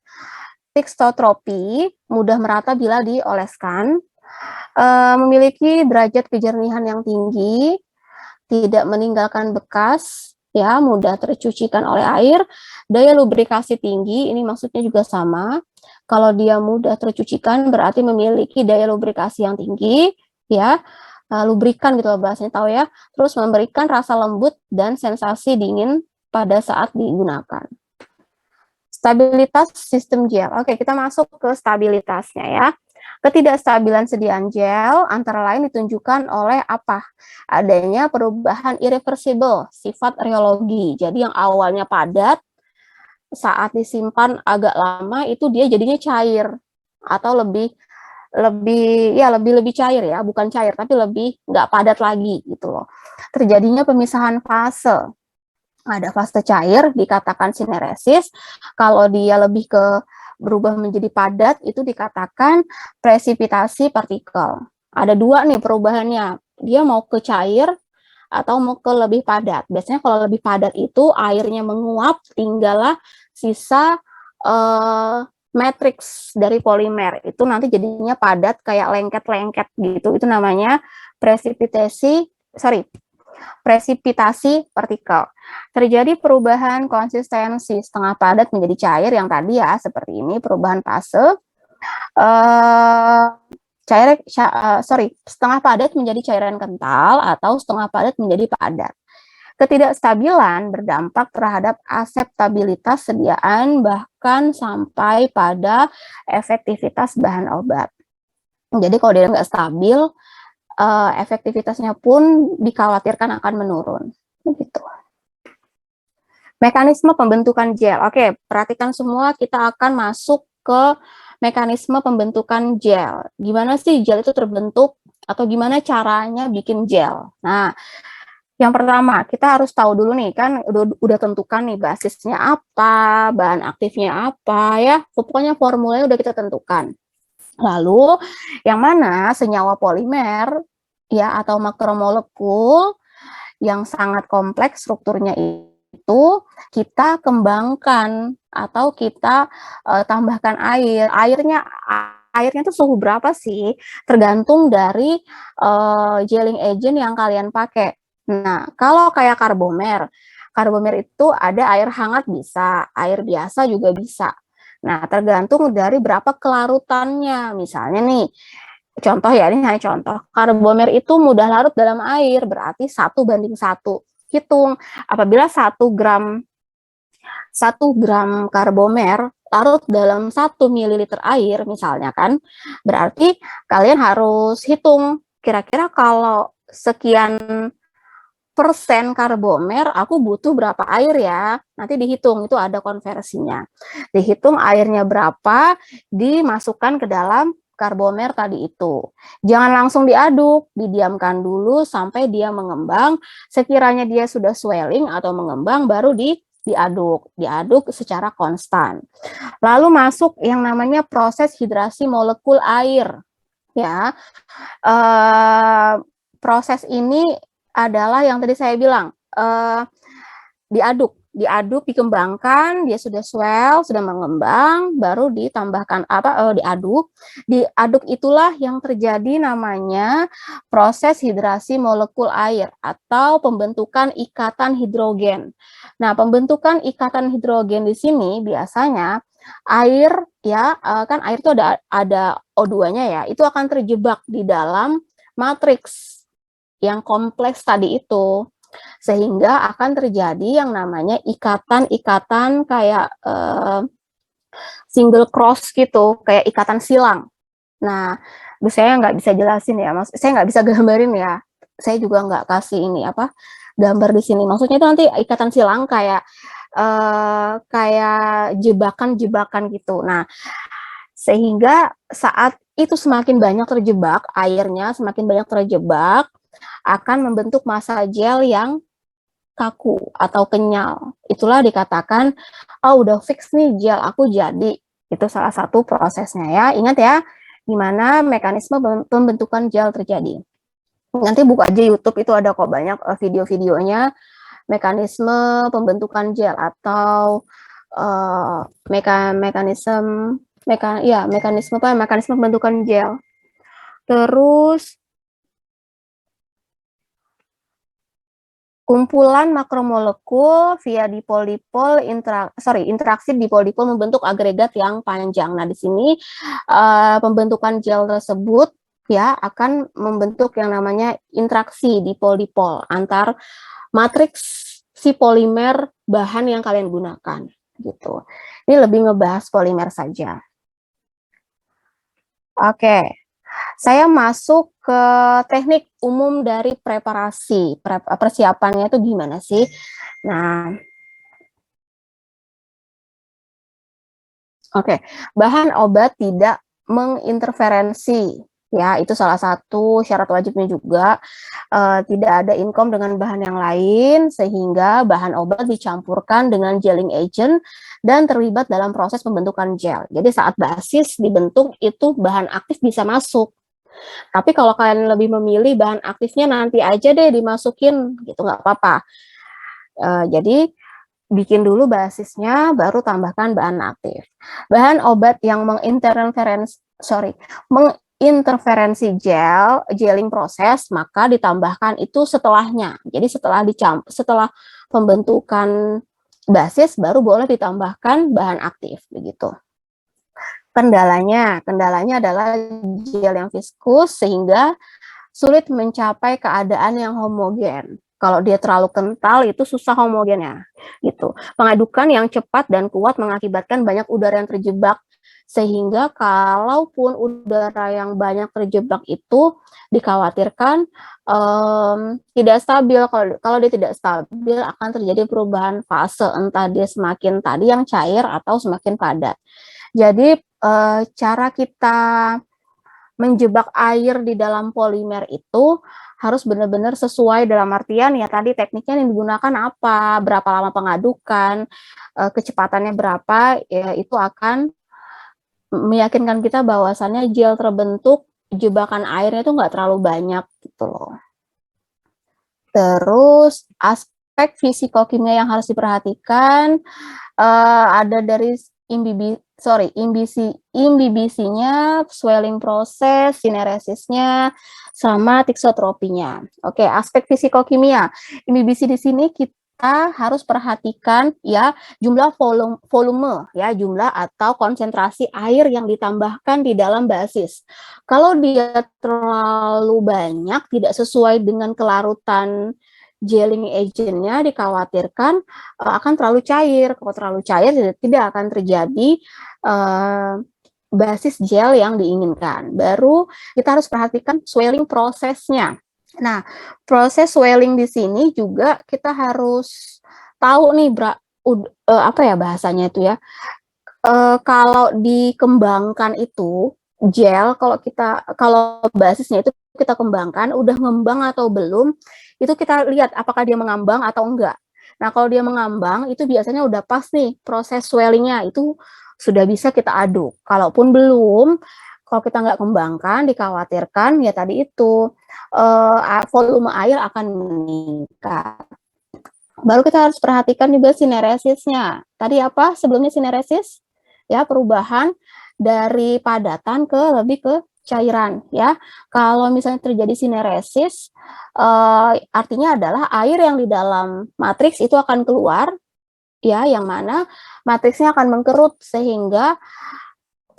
[SPEAKER 1] thixotropi, mudah merata bila dioleskan, memiliki derajat kejernihan yang tinggi, tidak meninggalkan bekas, ya, mudah tercucikan oleh air, daya lubrikasi tinggi, ini maksudnya juga sama. Kalau dia mudah tercucikan berarti memiliki daya lubrikasi yang tinggi, ya. lubrikan gitu loh bahasanya, tahu ya. Terus memberikan rasa lembut dan sensasi dingin pada saat digunakan. Stabilitas sistem gel. Oke, kita masuk ke stabilitasnya ya. Ketidakstabilan sediaan gel antara lain ditunjukkan oleh apa? Adanya perubahan irreversible sifat reologi. Jadi yang awalnya padat, saat disimpan agak lama itu dia jadinya cair atau lebih lebih cair ya, bukan cair tapi lebih nggak padat lagi gitu loh. Terjadinya pemisahan fase. Ada fase cair dikatakan sineresis, kalau dia lebih ke berubah menjadi padat itu dikatakan presipitasi partikel. Ada dua nih perubahannya, dia mau ke cair atau mau ke lebih padat. Biasanya kalau lebih padat itu airnya menguap, tinggallah sisa matriks dari polimer. Itu nanti jadinya padat kayak lengket-lengket gitu. Itu namanya presipitasi partikel. Terjadi perubahan konsistensi setengah padat menjadi cair yang tadi ya, seperti ini perubahan fase. Setengah padat menjadi cairan kental atau setengah padat menjadi padat. Ketidakstabilan berdampak terhadap aseptabilitas sediaan bahkan sampai pada efektivitas bahan obat. Jadi kalau dia nggak stabil, efektivitasnya pun dikhawatirkan akan menurun. Begitu. Mekanisme pembentukan gel. Oke, perhatikan semua, kita akan masuk ke mekanisme pembentukan gel. Gimana sih gel itu terbentuk atau gimana caranya bikin gel? Nah, yang pertama kita harus tahu dulu nih kan udah tentukan nih basisnya apa, bahan aktifnya apa ya. Pokoknya formulanya udah kita tentukan. Lalu yang mana senyawa polimer ya atau makromolekul yang sangat kompleks strukturnya itu kita kembangkan atau kita tambahkan air. Airnya itu suhu berapa sih? Tergantung dari gelling agent yang kalian pakai. Nah, kalau kayak karbomer itu ada air hangat bisa, air biasa juga bisa. Nah, tergantung dari berapa kelarutannya. Misalnya nih, contoh ya, ini hanya contoh. Karbomer itu mudah larut dalam air, berarti 1:1. Hitung, apabila 1 gram karbomer larut dalam 1 mililiter air misalnya kan, berarti kalian harus hitung kira-kira kalau sekian persen karbomer aku butuh berapa air ya, nanti dihitung, itu ada konversinya, dihitung airnya berapa, dimasukkan ke dalam karbomer tadi itu. Jangan langsung diaduk, didiamkan dulu sampai dia mengembang. Sekiranya dia sudah swelling atau mengembang, baru diaduk secara konstan. Lalu masuk yang namanya proses hidrasi molekul air. Ya, proses ini adalah yang tadi saya bilang, diaduk, dikembangkan, dia sudah swell, sudah mengembang, baru ditambahkan diaduk itulah yang terjadi namanya proses hidrasi molekul air atau pembentukan ikatan hidrogen. Nah, pembentukan ikatan hidrogen di sini biasanya air ya, kan air itu ada O2-nya ya, itu akan terjebak di dalam matriks yang kompleks tadi itu, sehingga akan terjadi yang namanya ikatan-ikatan kayak single cross gitu, kayak ikatan silang. Nah, saya nggak bisa jelasin ya, saya nggak bisa gambarin ya, saya juga nggak kasih ini gambar di sini. Maksudnya itu nanti ikatan silang kayak jebakan-jebakan gitu. Nah, sehingga saat itu semakin banyak terjebak, airnya semakin banyak terjebak, akan membentuk massa gel yang kaku atau kenyal. Itulah dikatakan, oh udah fix nih gel aku jadi. Itu salah satu prosesnya ya. Ingat ya, gimana mekanisme pembentukan gel terjadi. Nanti buka aja YouTube, itu ada kok banyak video-videonya mekanisme pembentukan gel atau mekanisme pembentukan gel. Terus kumpulan makromolekul via dipol-dipol interaksi dipol-dipol membentuk agregat yang panjang. Nah, di sini pembentukan gel tersebut ya akan membentuk yang namanya interaksi dipol-dipol antar matriks si polimer bahan yang kalian gunakan gitu. Ini lebih ngebahas polimer saja. Oke, saya masuk ke teknik umum dari preparasi. Persiapannya itu gimana sih? Nah, oke, bahan obat tidak menginterferensi, ya itu salah satu syarat wajibnya juga. Tidak ada inkom dengan bahan yang lain sehingga bahan obat dicampurkan dengan gelling agent dan terlibat dalam proses pembentukan gel. Jadi saat basis dibentuk itu bahan aktif bisa masuk. Tapi kalau kalian lebih memilih bahan aktifnya nanti aja deh dimasukin gitu nggak apa-apa. Jadi bikin dulu basisnya, baru tambahkan bahan aktif. Bahan obat yang menginterferensi gelling proses, maka ditambahkan itu setelahnya. Jadi setelah pembentukan basis, baru boleh ditambahkan bahan aktif, begitu. Kendalanya adalah gel yang viskus sehingga sulit mencapai keadaan yang homogen. Kalau dia terlalu kental itu susah homogennya gitu. Pengadukan yang cepat dan kuat mengakibatkan banyak udara yang terjebak sehingga kalaupun udara yang banyak terjebak itu dikhawatirkan tidak stabil. Kalau dia tidak stabil akan terjadi perubahan fase, entah dia semakin tadi yang cair atau semakin padat. Jadi cara kita menjebak air di dalam polimer itu harus benar-benar sesuai, dalam artian ya tadi tekniknya yang digunakan apa, berapa lama pengadukan, kecepatannya berapa, ya itu akan meyakinkan kita bahwasannya gel terbentuk, jebakan airnya itu nggak terlalu banyak gitu loh. Terus aspek fisikokimia yang harus diperhatikan ada dari imbibisinya, swelling proses, sineresisnya, sama tiksotropinya. Oke, aspek fisikokimia. Imbibisi di sini kita harus perhatikan ya jumlah volume ya, jumlah atau konsentrasi air yang ditambahkan di dalam basis. Kalau dia terlalu banyak tidak sesuai dengan kelarutan gelling agentnya, dikhawatirkan akan terlalu cair. Kalau terlalu cair tidak akan terjadi basis gel yang diinginkan. Baru kita harus perhatikan swelling prosesnya. Nah, proses swelling di sini juga kita harus tahu nih apa ya bahasanya itu ya. Kalau dikembangkan itu gel, kalau basisnya itu kita kembangkan udah ngembang atau belum, itu kita lihat apakah dia mengambang atau enggak. Nah, kalau dia mengambang itu biasanya udah pas nih proses swellingnya, itu sudah bisa kita aduk. Kalaupun belum, kalau kita nggak kembangkan, dikhawatirkan ya tadi itu volume air akan meningkat. Baru kita harus perhatikan juga sineresisnya. Tadi apa sebelumnya sineresis? Ya, perubahan dari padatan lebih ke cairan ya. Kalau misalnya terjadi sineresis, artinya adalah air yang di dalam matriks itu akan keluar ya, yang mana matriksnya akan mengkerut sehingga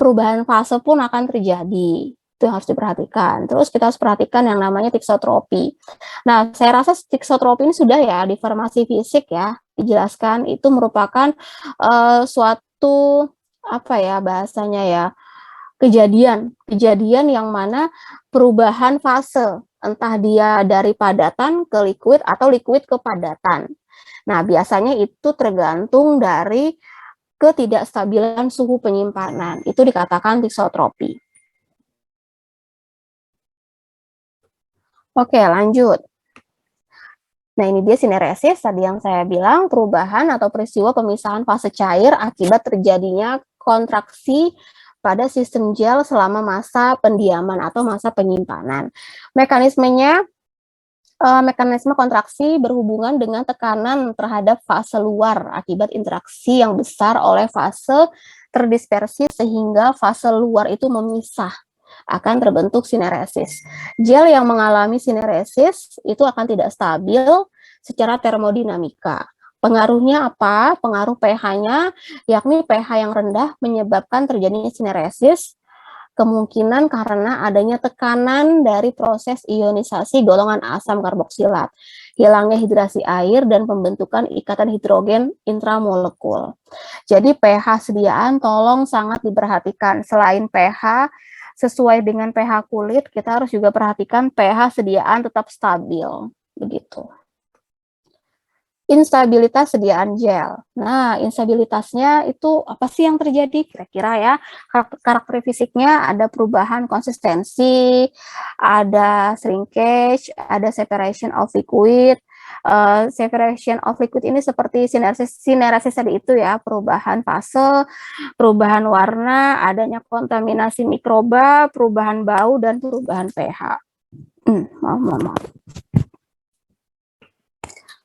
[SPEAKER 1] perubahan fase pun akan terjadi. Itu yang harus diperhatikan. Terus kita harus perhatikan yang namanya tiksotropi. Nah, saya rasa tiksotropi ini sudah ya di farmasi fisik ya dijelaskan, itu merupakan suatu apa ya bahasanya ya, kejadian yang mana perubahan fase, entah dia dari padatan ke liquid atau liquid ke padatan. Nah, biasanya itu tergantung dari ketidakstabilan suhu penyimpanan. Itu dikatakan tiksotropi. Oke, lanjut. Nah, ini dia sineresis, tadi yang saya bilang, perubahan atau peristiwa pemisahan fase cair akibat terjadinya kontraksi pada sistem gel selama masa pendiaman atau masa penyimpanan. Mekanisme kontraksi berhubungan dengan tekanan terhadap fase luar akibat interaksi yang besar oleh fase terdispersi sehingga fase luar itu memisah, akan terbentuk sineresis. Gel yang mengalami sineresis itu akan tidak stabil secara termodinamika. Pengaruhnya apa? Pengaruh pH-nya, yakni pH yang rendah menyebabkan terjadinya sineresis. kemungkinan karena adanya tekanan dari proses ionisasi golongan asam karboksilat, hilangnya hidrasi air, dan pembentukan ikatan hidrogen intramolekul. Jadi pH sediaan tolong sangat diperhatikan. Selain pH sesuai dengan pH kulit, kita harus juga perhatikan pH sediaan tetap stabil. Begitu. Instabilitas sediaan gel. Nah, instabilitasnya itu apa sih yang terjadi? Kira-kira ya, karakter fisiknya ada perubahan konsistensi, ada shrinkage, ada separation of liquid. Separation of liquid ini seperti sineresis tadi itu ya, perubahan fase, perubahan warna, adanya kontaminasi mikroba, perubahan bau, dan perubahan pH. Maaf.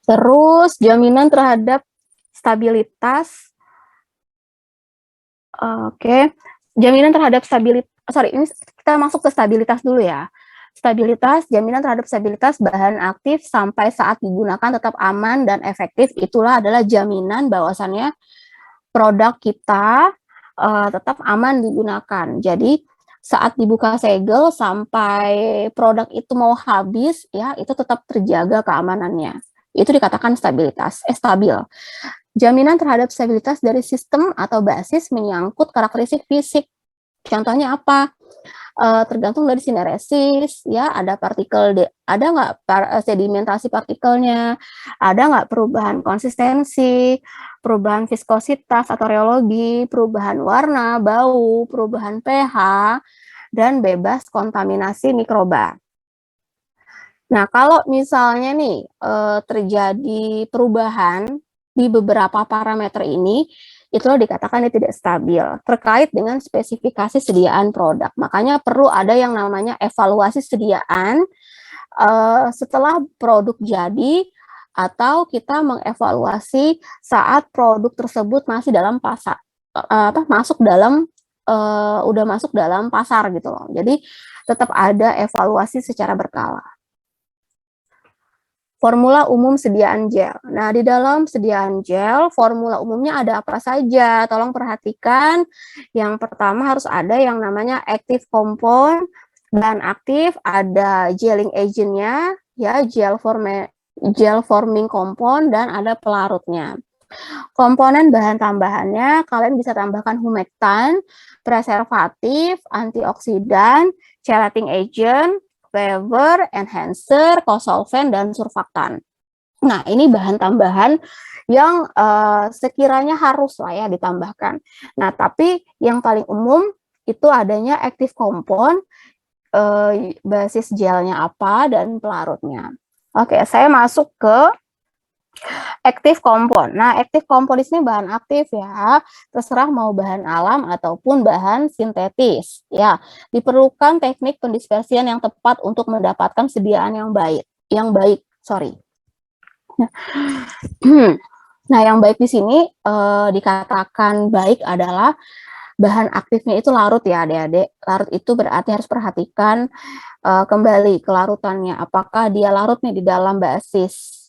[SPEAKER 1] Terus jaminan terhadap stabilitas, jaminan terhadap ini kita masuk ke stabilitas dulu ya. Stabilitas, jaminan terhadap stabilitas bahan aktif sampai saat digunakan tetap aman dan efektif, itulah adalah jaminan bahwasannya produk kita tetap aman digunakan. Jadi saat dibuka segel sampai produk itu mau habis, ya itu tetap terjaga keamanannya. Itu dikatakan stabil. Jaminan terhadap stabilitas dari sistem atau basis menyangkut karakteristik fisik. Contohnya apa? Tergantung dari sineresis, ya ada ada nggak sedimentasi partikelnya, ada nggak perubahan konsistensi, perubahan viskositas atau reologi, perubahan warna, bau, perubahan pH, dan bebas kontaminasi mikroba. Nah, kalau misalnya nih terjadi perubahan di beberapa parameter ini, itulah dikatakan dia tidak stabil terkait dengan spesifikasi sediaan produk. Makanya perlu ada yang namanya evaluasi sediaan setelah produk jadi, atau kita mengevaluasi saat produk tersebut masih dalam pasar, udah masuk dalam pasar gitu loh. Jadi tetap ada evaluasi secara berkala. Formula umum sediaan gel. Nah, di dalam sediaan gel, formula umumnya ada apa saja? Tolong perhatikan. Yang pertama harus ada yang namanya active compound, bahan aktif, ada gelling agent-nya, ya, gel forming compound, dan ada pelarutnya. Komponen bahan tambahannya, kalian bisa tambahkan humektan, preservatif, antioksidan, chelating agent, flavor, enhancer, kosolven, dan surfaktan. Nah, ini bahan tambahan yang sekiranya harus lah ya ditambahkan. Nah, tapi yang paling umum itu adanya active compound, basis gelnya apa, dan pelarutnya. Oke, saya masuk ke active compound. Nah, active compound ini bahan aktif ya, terserah mau bahan alam ataupun bahan sintetis. Ya, diperlukan teknik pendispersian yang tepat untuk mendapatkan sediaan yang baik. Nah, yang baik di sini dikatakan baik adalah bahan aktifnya itu larut ya, adik-adik. Larut itu berarti harus perhatikan kembali kelarutannya. Apakah dia larut nih di dalam basis?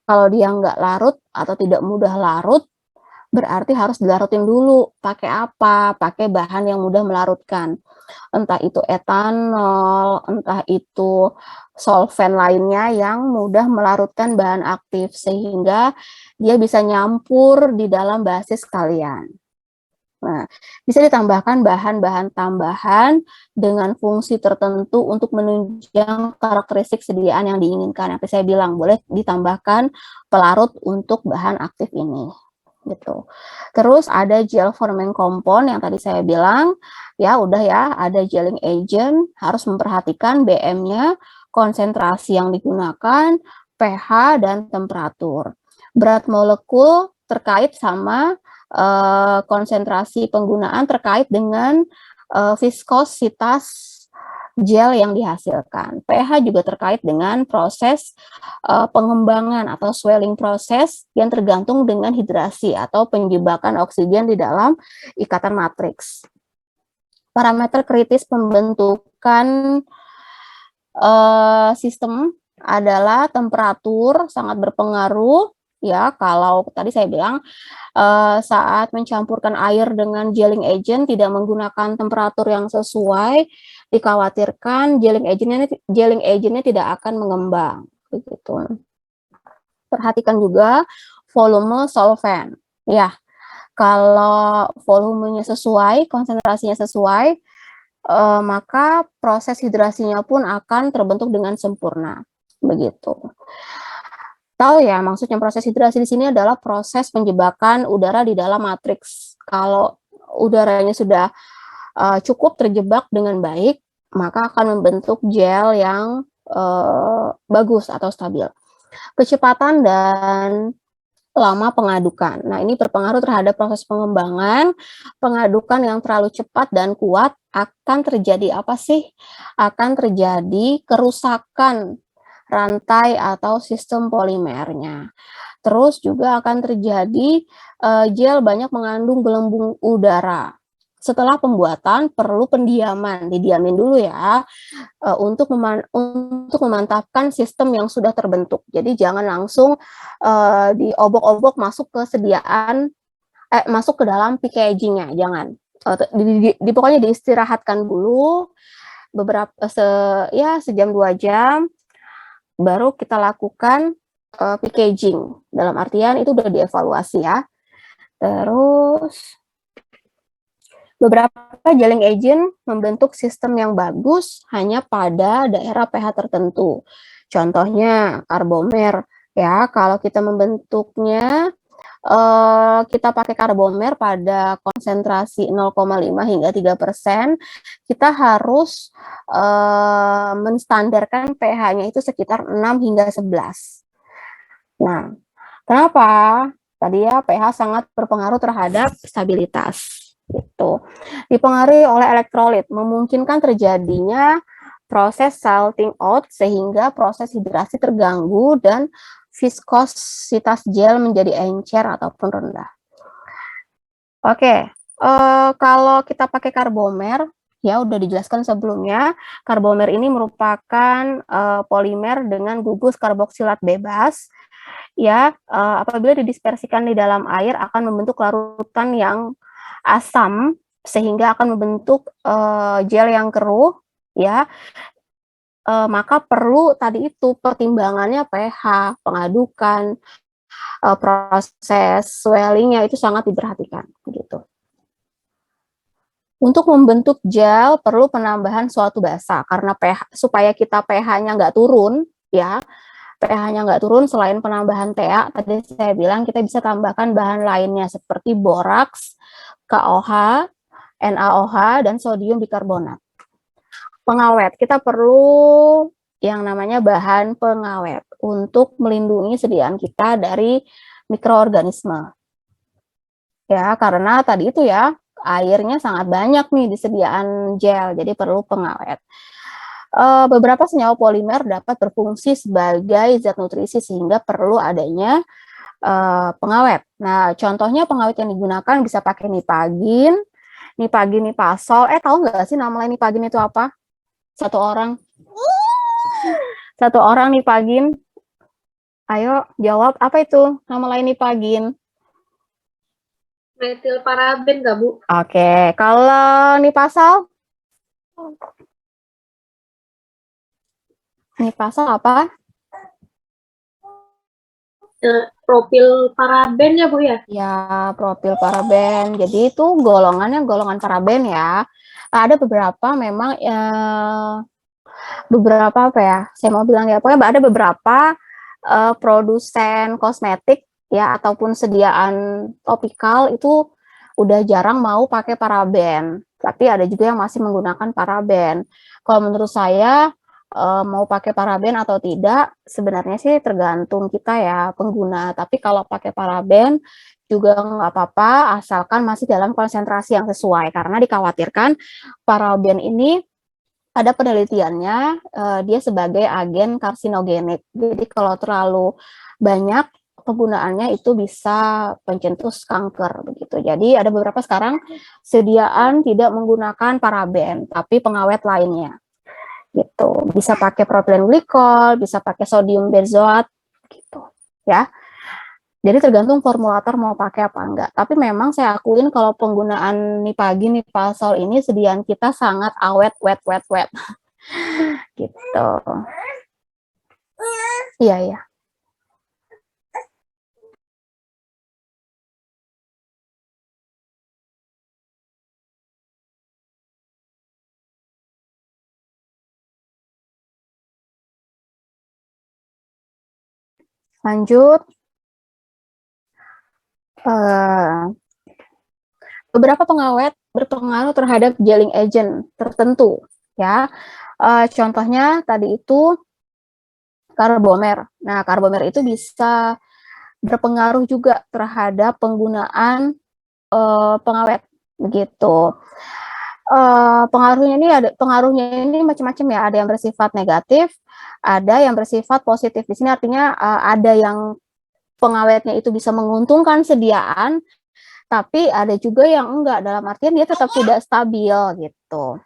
[SPEAKER 1] Kalau dia nggak larut atau tidak mudah larut, berarti harus dilarutin dulu. Pakai apa? Pakai bahan yang mudah melarutkan. Entah itu etanol, entah itu solvent lainnya yang mudah melarutkan bahan aktif, sehingga dia bisa nyampur di dalam basis kalian. Nah, bisa ditambahkan bahan-bahan tambahan dengan fungsi tertentu untuk menunjang karakteristik sediaan yang diinginkan. Yang saya bilang, boleh ditambahkan pelarut untuk bahan aktif ini. Gitu. Terus ada gel forming compound yang tadi saya bilang, ya udah ya, ada gelling agent, harus memperhatikan BM-nya, konsentrasi yang digunakan, pH, dan temperatur. Berat molekul terkait sama konsentrasi penggunaan terkait dengan viskositas gel yang dihasilkan. pH juga terkait dengan proses pengembangan atau swelling proses yang tergantung dengan hidrasi atau penjebakan oksigen di dalam ikatan matriks. Parameter kritis pembentukan sistem adalah temperatur sangat berpengaruh, ya kalau tadi saya bilang saat mencampurkan air dengan gelling agent tidak menggunakan temperatur yang sesuai, dikhawatirkan gelling agentnya tidak akan mengembang, begitu. Perhatikan juga volume solvent. Ya, kalau volumenya sesuai, konsentrasinya sesuai, maka proses hidrasinya pun akan terbentuk dengan sempurna. Begitu. Tahu ya, maksudnya proses hidrasi di sini adalah proses penjebakan udara di dalam matriks. Kalau udaranya sudah cukup terjebak dengan baik, maka akan membentuk gel yang bagus atau stabil. Kecepatan dan lama pengadukan. Nah, ini berpengaruh terhadap proses pengembangan. Pengadukan yang terlalu cepat dan kuat akan terjadi apa sih? Akan terjadi kerusakan rantai atau sistem polimernya. Terus juga akan terjadi gel banyak mengandung gelembung udara. Setelah pembuatan perlu pendiaman, didiamin dulu ya, untuk memantapkan sistem yang sudah terbentuk. Jadi jangan langsung diobok-obok masuk ke masuk ke dalam packagingnya, jangan. Pokoknya diistirahatkan dulu beberapa sejam 2 jam, baru kita lakukan packaging. Dalam artian itu udah dievaluasi ya. Terus beberapa gelling agent membentuk sistem yang bagus hanya pada daerah pH tertentu. Contohnya karbomer ya, kalau kita membentuknya kita pakai karbomer pada konsentrasi 0,5 hingga 3%, kita harus menstandarkan pH-nya itu sekitar 6 hingga 11. Nah, kenapa? Tadi ya pH sangat berpengaruh terhadap stabilitas. Gitu. Dipengaruhi oleh elektrolit, memungkinkan terjadinya proses salting out sehingga proses hidrasi terganggu dan viskositas gel menjadi encer ataupun rendah. Oke, kalau kita pakai karbomer, ya udah dijelaskan sebelumnya, karbomer ini merupakan polimer dengan gugus karboksilat bebas. Ya, apabila didispersikan di dalam air akan membentuk larutan yang asam sehingga akan membentuk gel yang keruh, ya. Maka perlu tadi itu pertimbangannya pH, pengadukan, proses swellingnya itu sangat diperhatikan, gitu. Untuk membentuk gel perlu penambahan suatu basa karena supaya kita pH-nya nggak turun, ya. pH-nya nggak turun, selain penambahan TA, tadi saya bilang kita bisa tambahkan bahan lainnya seperti boraks, KOH, NaOH, dan sodium bikarbonat. Pengawet, kita perlu yang namanya bahan pengawet untuk melindungi sediaan kita dari mikroorganisme. Ya, karena tadi itu ya, airnya sangat banyak nih di sediaan gel, jadi perlu pengawet. Beberapa senyawa polimer dapat berfungsi sebagai zat nutrisi sehingga perlu adanya pengawet. Nah, contohnya pengawet yang digunakan bisa pakai nipagin, nipasol. Tahu nggak sih nama lain nipagin itu apa? Satu orang nipagin. Ayo jawab, apa itu nama lain nipagin?
[SPEAKER 2] Metil paraben nggak, Bu?
[SPEAKER 1] Oke, kalau nipasol? Nipasol apa?
[SPEAKER 2] Propil paraben ya, Bu ya?
[SPEAKER 1] Ya, propil paraben. Jadi itu golongannya golongan paraben ya. Ada beberapa memang beberapa apa ya? Saya mau bilang ya, pokoknya ada beberapa produsen kosmetik ya ataupun sediaan topikal itu udah jarang mau pakai paraben. Tapi ada juga yang masih menggunakan paraben. Kalau menurut saya mau pakai paraben atau tidak sebenarnya sih tergantung kita ya pengguna. Tapi kalau pakai paraben juga nggak apa-apa asalkan masih dalam konsentrasi yang sesuai karena dikhawatirkan paraben ini ada penelitiannya dia sebagai agen karsinogenik. Jadi kalau terlalu banyak penggunaannya itu bisa pencetus kanker begitu. Jadi ada beberapa sekarang sediaan tidak menggunakan paraben tapi pengawet lainnya. Gitu. Bisa pakai propilen glikol, bisa pakai sodium benzoat gitu, ya. Jadi tergantung formulator mau pakai apa enggak. Tapi memang saya akuin kalau penggunaan Nipagi, Nipasol ini sediaan kita sangat awet, wet. Gitu. Iya, iya. Lanjut. Uh, Beberapa pengawet berpengaruh terhadap gelling agent tertentu, ya. Contohnya tadi itu karbomer. Nah, karbomer itu bisa berpengaruh juga terhadap penggunaan pengawet, begitu. Pengaruhnya ini macam-macam ya. Ada yang bersifat negatif, ada yang bersifat positif. Di sini artinya ada yang pengawetnya itu bisa menguntungkan sediaan, tapi ada juga yang enggak, dalam artian dia tetap tidak stabil gitu.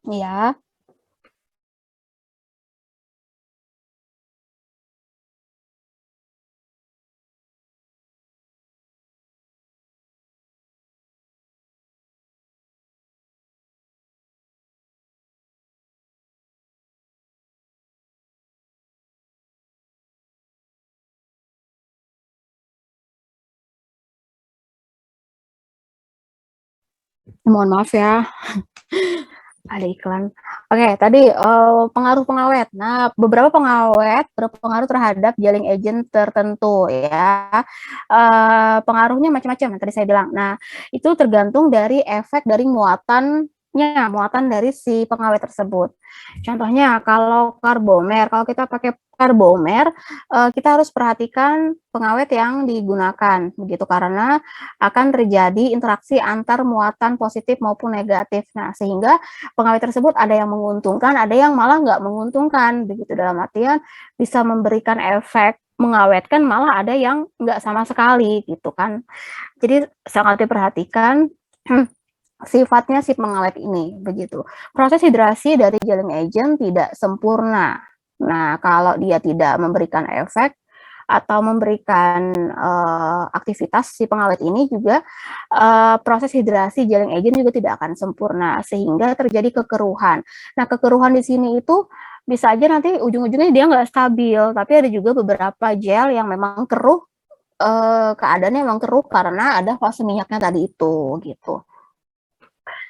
[SPEAKER 1] Ya. Mohon maaf ya, ada iklan. Oke, tadi pengaruh pengawet. Nah, beberapa pengawet berpengaruh terhadap gelling agent tertentu ya. Pengaruhnya macam-macam yang tadi saya bilang. Nah, itu tergantung dari efek dari muatan dari si pengawet tersebut. Contohnya kalau karbomer, kalau kita pakai karbomer, kita harus perhatikan pengawet yang digunakan begitu, karena akan terjadi interaksi antar muatan positif maupun negatif. Nah, sehingga pengawet tersebut ada yang menguntungkan, ada yang malah nggak menguntungkan, begitu, dalam artian bisa memberikan efek mengawetkan, malah ada yang nggak sama sekali, gitu kan. Jadi sangat diperhatikan sifatnya si pengawet ini, begitu. Proses hidrasi dari gelling agent tidak sempurna. Nah, kalau dia tidak memberikan efek atau memberikan aktivitas si pengawet ini juga, proses hidrasi gelling agent juga tidak akan sempurna, sehingga terjadi kekeruhan. Nah, kekeruhan di sini itu bisa aja nanti ujung-ujungnya dia nggak stabil, tapi ada juga beberapa gel yang memang keruh, keadaannya memang keruh karena ada fase minyaknya tadi itu, gitu.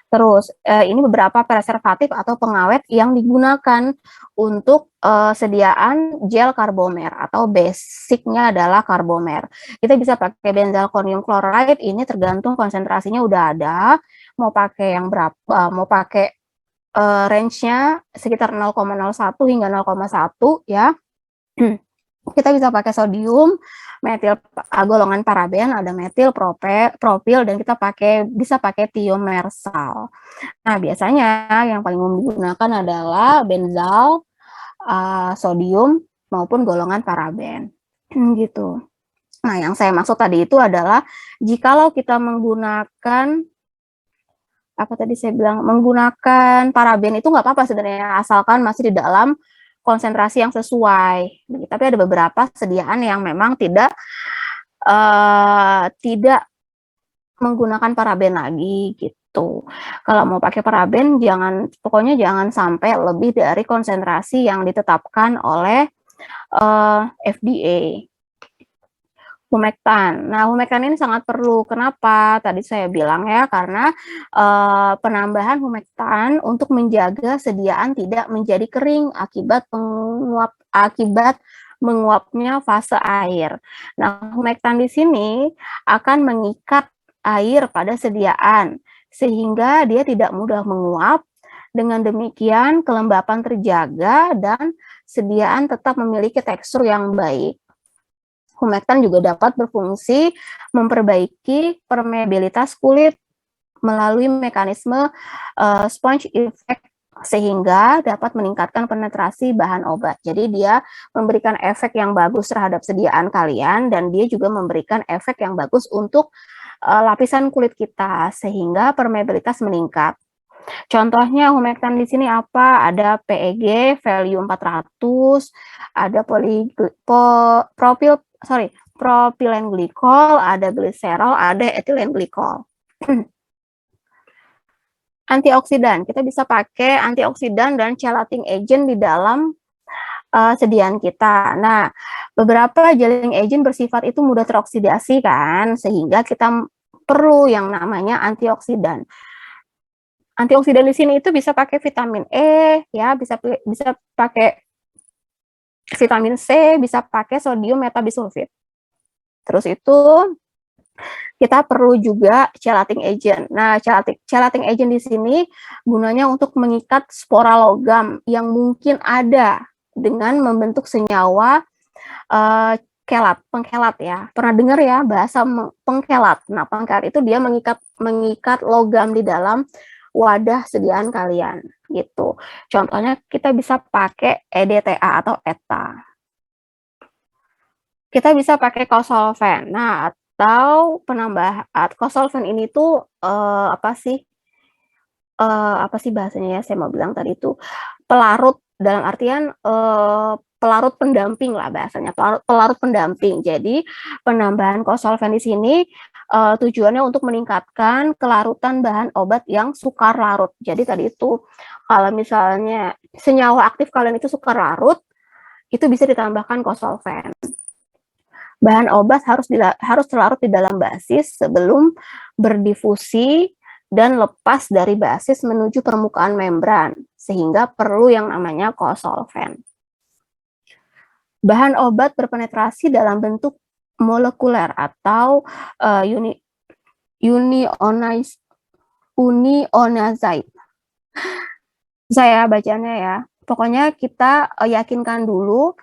[SPEAKER 1] Terus, ini beberapa preservatif atau pengawet yang digunakan untuk sediaan gel karbomer atau basicnya adalah karbomer. Kita bisa pakai benzalkonium chloride, ini tergantung konsentrasinya udah ada, mau pakai yang berapa, mau pakai range-nya sekitar 0,01 hingga 0,1 ya. Kita bisa pakai sodium, metil golongan paraben, ada metil, propil, dan kita bisa pakai tiomersal. Nah, biasanya yang paling umum digunakan adalah benzal, sodium, maupun golongan paraben. Gitu. Nah, yang saya maksud tadi itu adalah jikalau kita menggunakan apa tadi saya bilang, menggunakan paraben itu nggak apa-apa sebenarnya, asalkan masih di dalam konsentrasi yang sesuai. Tapi ada beberapa sediaan yang memang tidak menggunakan paraben lagi gitu. Kalau mau pakai paraben pokoknya jangan sampai lebih dari konsentrasi yang ditetapkan oleh FDA. Humectan. Nah, humectan ini sangat perlu. Kenapa? Tadi saya bilang ya, karena penambahan humectan untuk menjaga sediaan tidak menjadi kering akibat menguapnya fase air. Nah, humectan di sini akan mengikat air pada sediaan sehingga dia tidak mudah menguap. Dengan demikian, kelembapan terjaga dan sediaan tetap memiliki tekstur yang baik. Humectan juga dapat berfungsi memperbaiki permeabilitas kulit melalui mekanisme sponge effect, sehingga dapat meningkatkan penetrasi bahan obat. Jadi dia memberikan efek yang bagus terhadap sediaan kalian, dan dia juga memberikan efek yang bagus untuk lapisan kulit kita, sehingga permeabilitas meningkat. Contohnya humectan di sini apa? Ada PEG value 400, ada propil propilen glikol, ada gliserol, ada etilen glikol. Antioksidan, kita bisa pakai antioksidan dan chelating agent di dalam sediaan kita. Nah, beberapa gelling agent bersifat itu mudah teroksidasi kan, sehingga kita perlu yang namanya antioksidan. Antioksidan di sini itu bisa pakai vitamin E, ya, bisa pakai vitamin C, bisa pakai sodium metabisulfit. Terus itu kita perlu juga chelating agent. Nah, chelating agent di sini gunanya untuk mengikat spora logam yang mungkin ada dengan membentuk senyawa pengkelat ya. Pernah dengar ya bahasa pengkelat. Nah, pengkelat itu dia mengikat logam di dalam wadah sediaan kalian gitu. Contohnya kita bisa pakai EDTA atau ETA. Kita bisa pakai kosolven. Nah, atau penambah kosolven ini tuh apa sih bahasanya ya, saya mau bilang tadi itu pelarut, dalam artian pelarut pendamping lah bahasanya, pelarut pendamping. Jadi penambahan kosolven di sini tujuannya untuk meningkatkan kelarutan bahan obat yang sukar larut. Jadi tadi itu kalau misalnya senyawa aktif kalian itu sukar larut, itu bisa ditambahkan kosolven. Bahan obat harus larut di dalam basis sebelum berdifusi dan lepas dari basis menuju permukaan membran, sehingga perlu yang namanya kosolven. Bahan obat berpenetrasi dalam bentuk molekuler atau unionazide. Saya bacanya ya. Pokoknya kita yakinkan dulu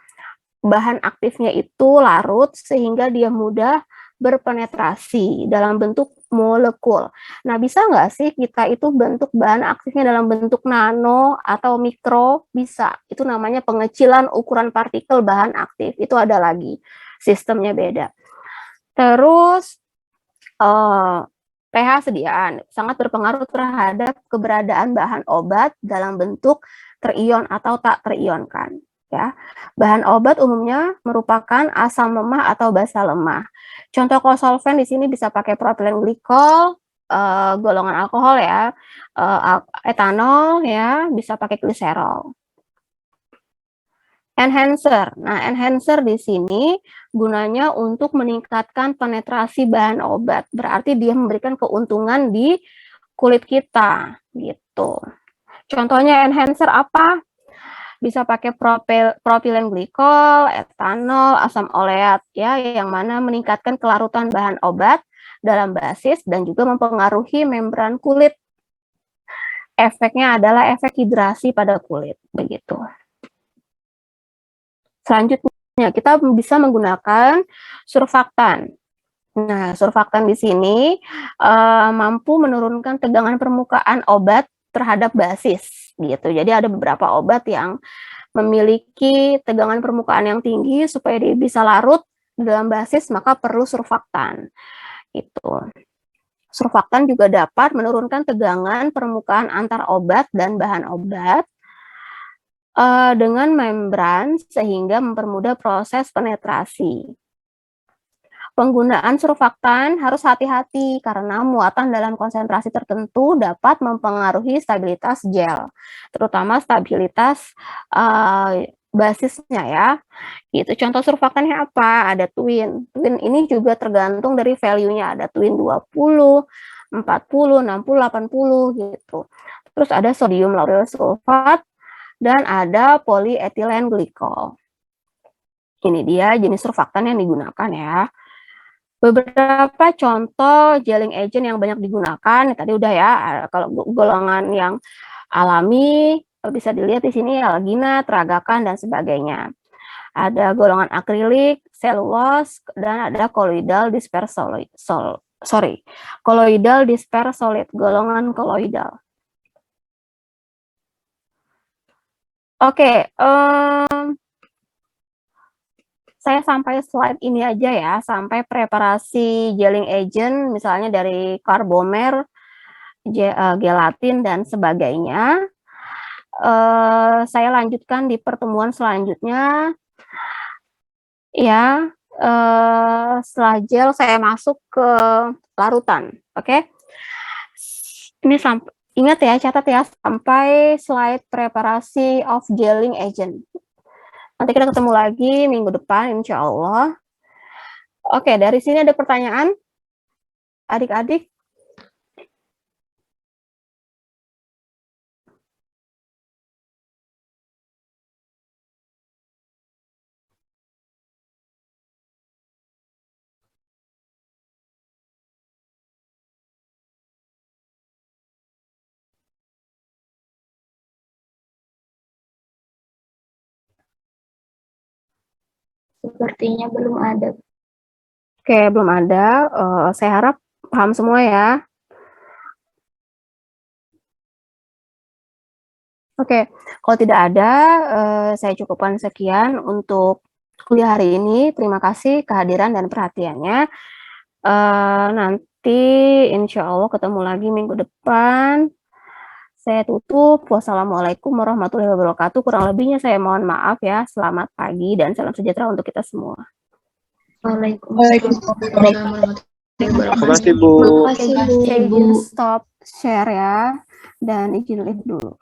[SPEAKER 1] bahan aktifnya itu larut sehingga dia mudah berpenetrasi dalam bentuk molekul. Nah, bisa nggak sih kita itu bentuk bahan aktifnya dalam bentuk nano atau mikro? Bisa. Itu namanya pengecilan ukuran partikel bahan aktif. Itu ada lagi. Sistemnya beda. Terus, pH sediaan sangat berpengaruh terhadap keberadaan bahan obat dalam bentuk terion atau tak terionkan. Ya, bahan obat umumnya merupakan asam lemah atau basa lemah. Contoh kosolven di sini bisa pakai propilen glikol, golongan alkohol ya, etanol ya, bisa pakai gliserol. Enhancer. Nah, enhancer di sini gunanya untuk meningkatkan penetrasi bahan obat. Berarti dia memberikan keuntungan di kulit kita, gitu. Contohnya enhancer apa? Bisa pakai propilen glikol, etanol, asam oleat ya, yang mana meningkatkan kelarutan bahan obat dalam basis dan juga mempengaruhi membran kulit. Efeknya adalah efek hidrasi pada kulit, begitu. Selanjutnya kita bisa menggunakan surfaktan. Nah, surfaktan di sini mampu menurunkan tegangan permukaan obat terhadap basis, gitu. Jadi ada beberapa obat yang memiliki tegangan permukaan yang tinggi supaya dia bisa larut di dalam basis, maka perlu surfaktan. Itu. Surfaktan juga dapat menurunkan tegangan permukaan antar obat dan bahan obat dengan membran sehingga mempermudah proses penetrasi. Penggunaan surfaktan harus hati-hati karena muatan dalam konsentrasi tertentu dapat mempengaruhi stabilitas gel, terutama stabilitas basisnya ya. Gitu. Contoh surfaktannya apa? Ada twin. Twin ini juga tergantung dari value-nya. Ada twin 20, 40, 60, 80 gitu. Terus ada sodium lauryl sulfat dan ada polyethylene glycol. Ini dia jenis surfaktan yang digunakan ya. Beberapa contoh gelling agent yang banyak digunakan, tadi udah ya, kalau golongan yang alami, bisa dilihat di sini algina, teragakan, dan sebagainya. Ada golongan akrilik, selulose, dan ada koloidal dispersolid, koloidal dispersolid, golongan koloidal. Oke, saya sampai slide ini aja ya, sampai preparasi gelling agent, misalnya dari karbomer, gelatin, dan sebagainya. Saya lanjutkan di pertemuan selanjutnya. Ya, setelah gel saya masuk ke larutan, oke? Ini ingat ya, catat ya, sampai slide preparasi of gelling agent. Nanti kita ketemu lagi minggu depan, insya Allah. Oke, dari sini ada pertanyaan? Adik-adik?
[SPEAKER 2] Sepertinya belum ada.
[SPEAKER 1] Oke, belum ada. Saya harap paham semua ya. Oke, kalau tidak ada, saya cukupkan sekian untuk kuliah hari ini. Terima kasih kehadiran dan perhatiannya. Nanti insya Allah ketemu lagi minggu depan. Saya tutup. Wassalamualaikum warahmatullahi wabarakatuh. Kurang lebihnya saya mohon maaf ya. Selamat pagi dan salam sejahtera untuk kita semua.
[SPEAKER 2] Waalaikumsalam warahmatullahi
[SPEAKER 3] Terima kasih,
[SPEAKER 2] wabarakatuh.
[SPEAKER 3] Bu.
[SPEAKER 2] Terima kasih,
[SPEAKER 1] Saya
[SPEAKER 2] Bu.
[SPEAKER 1] izin stop share ya. Dan izin live dulu.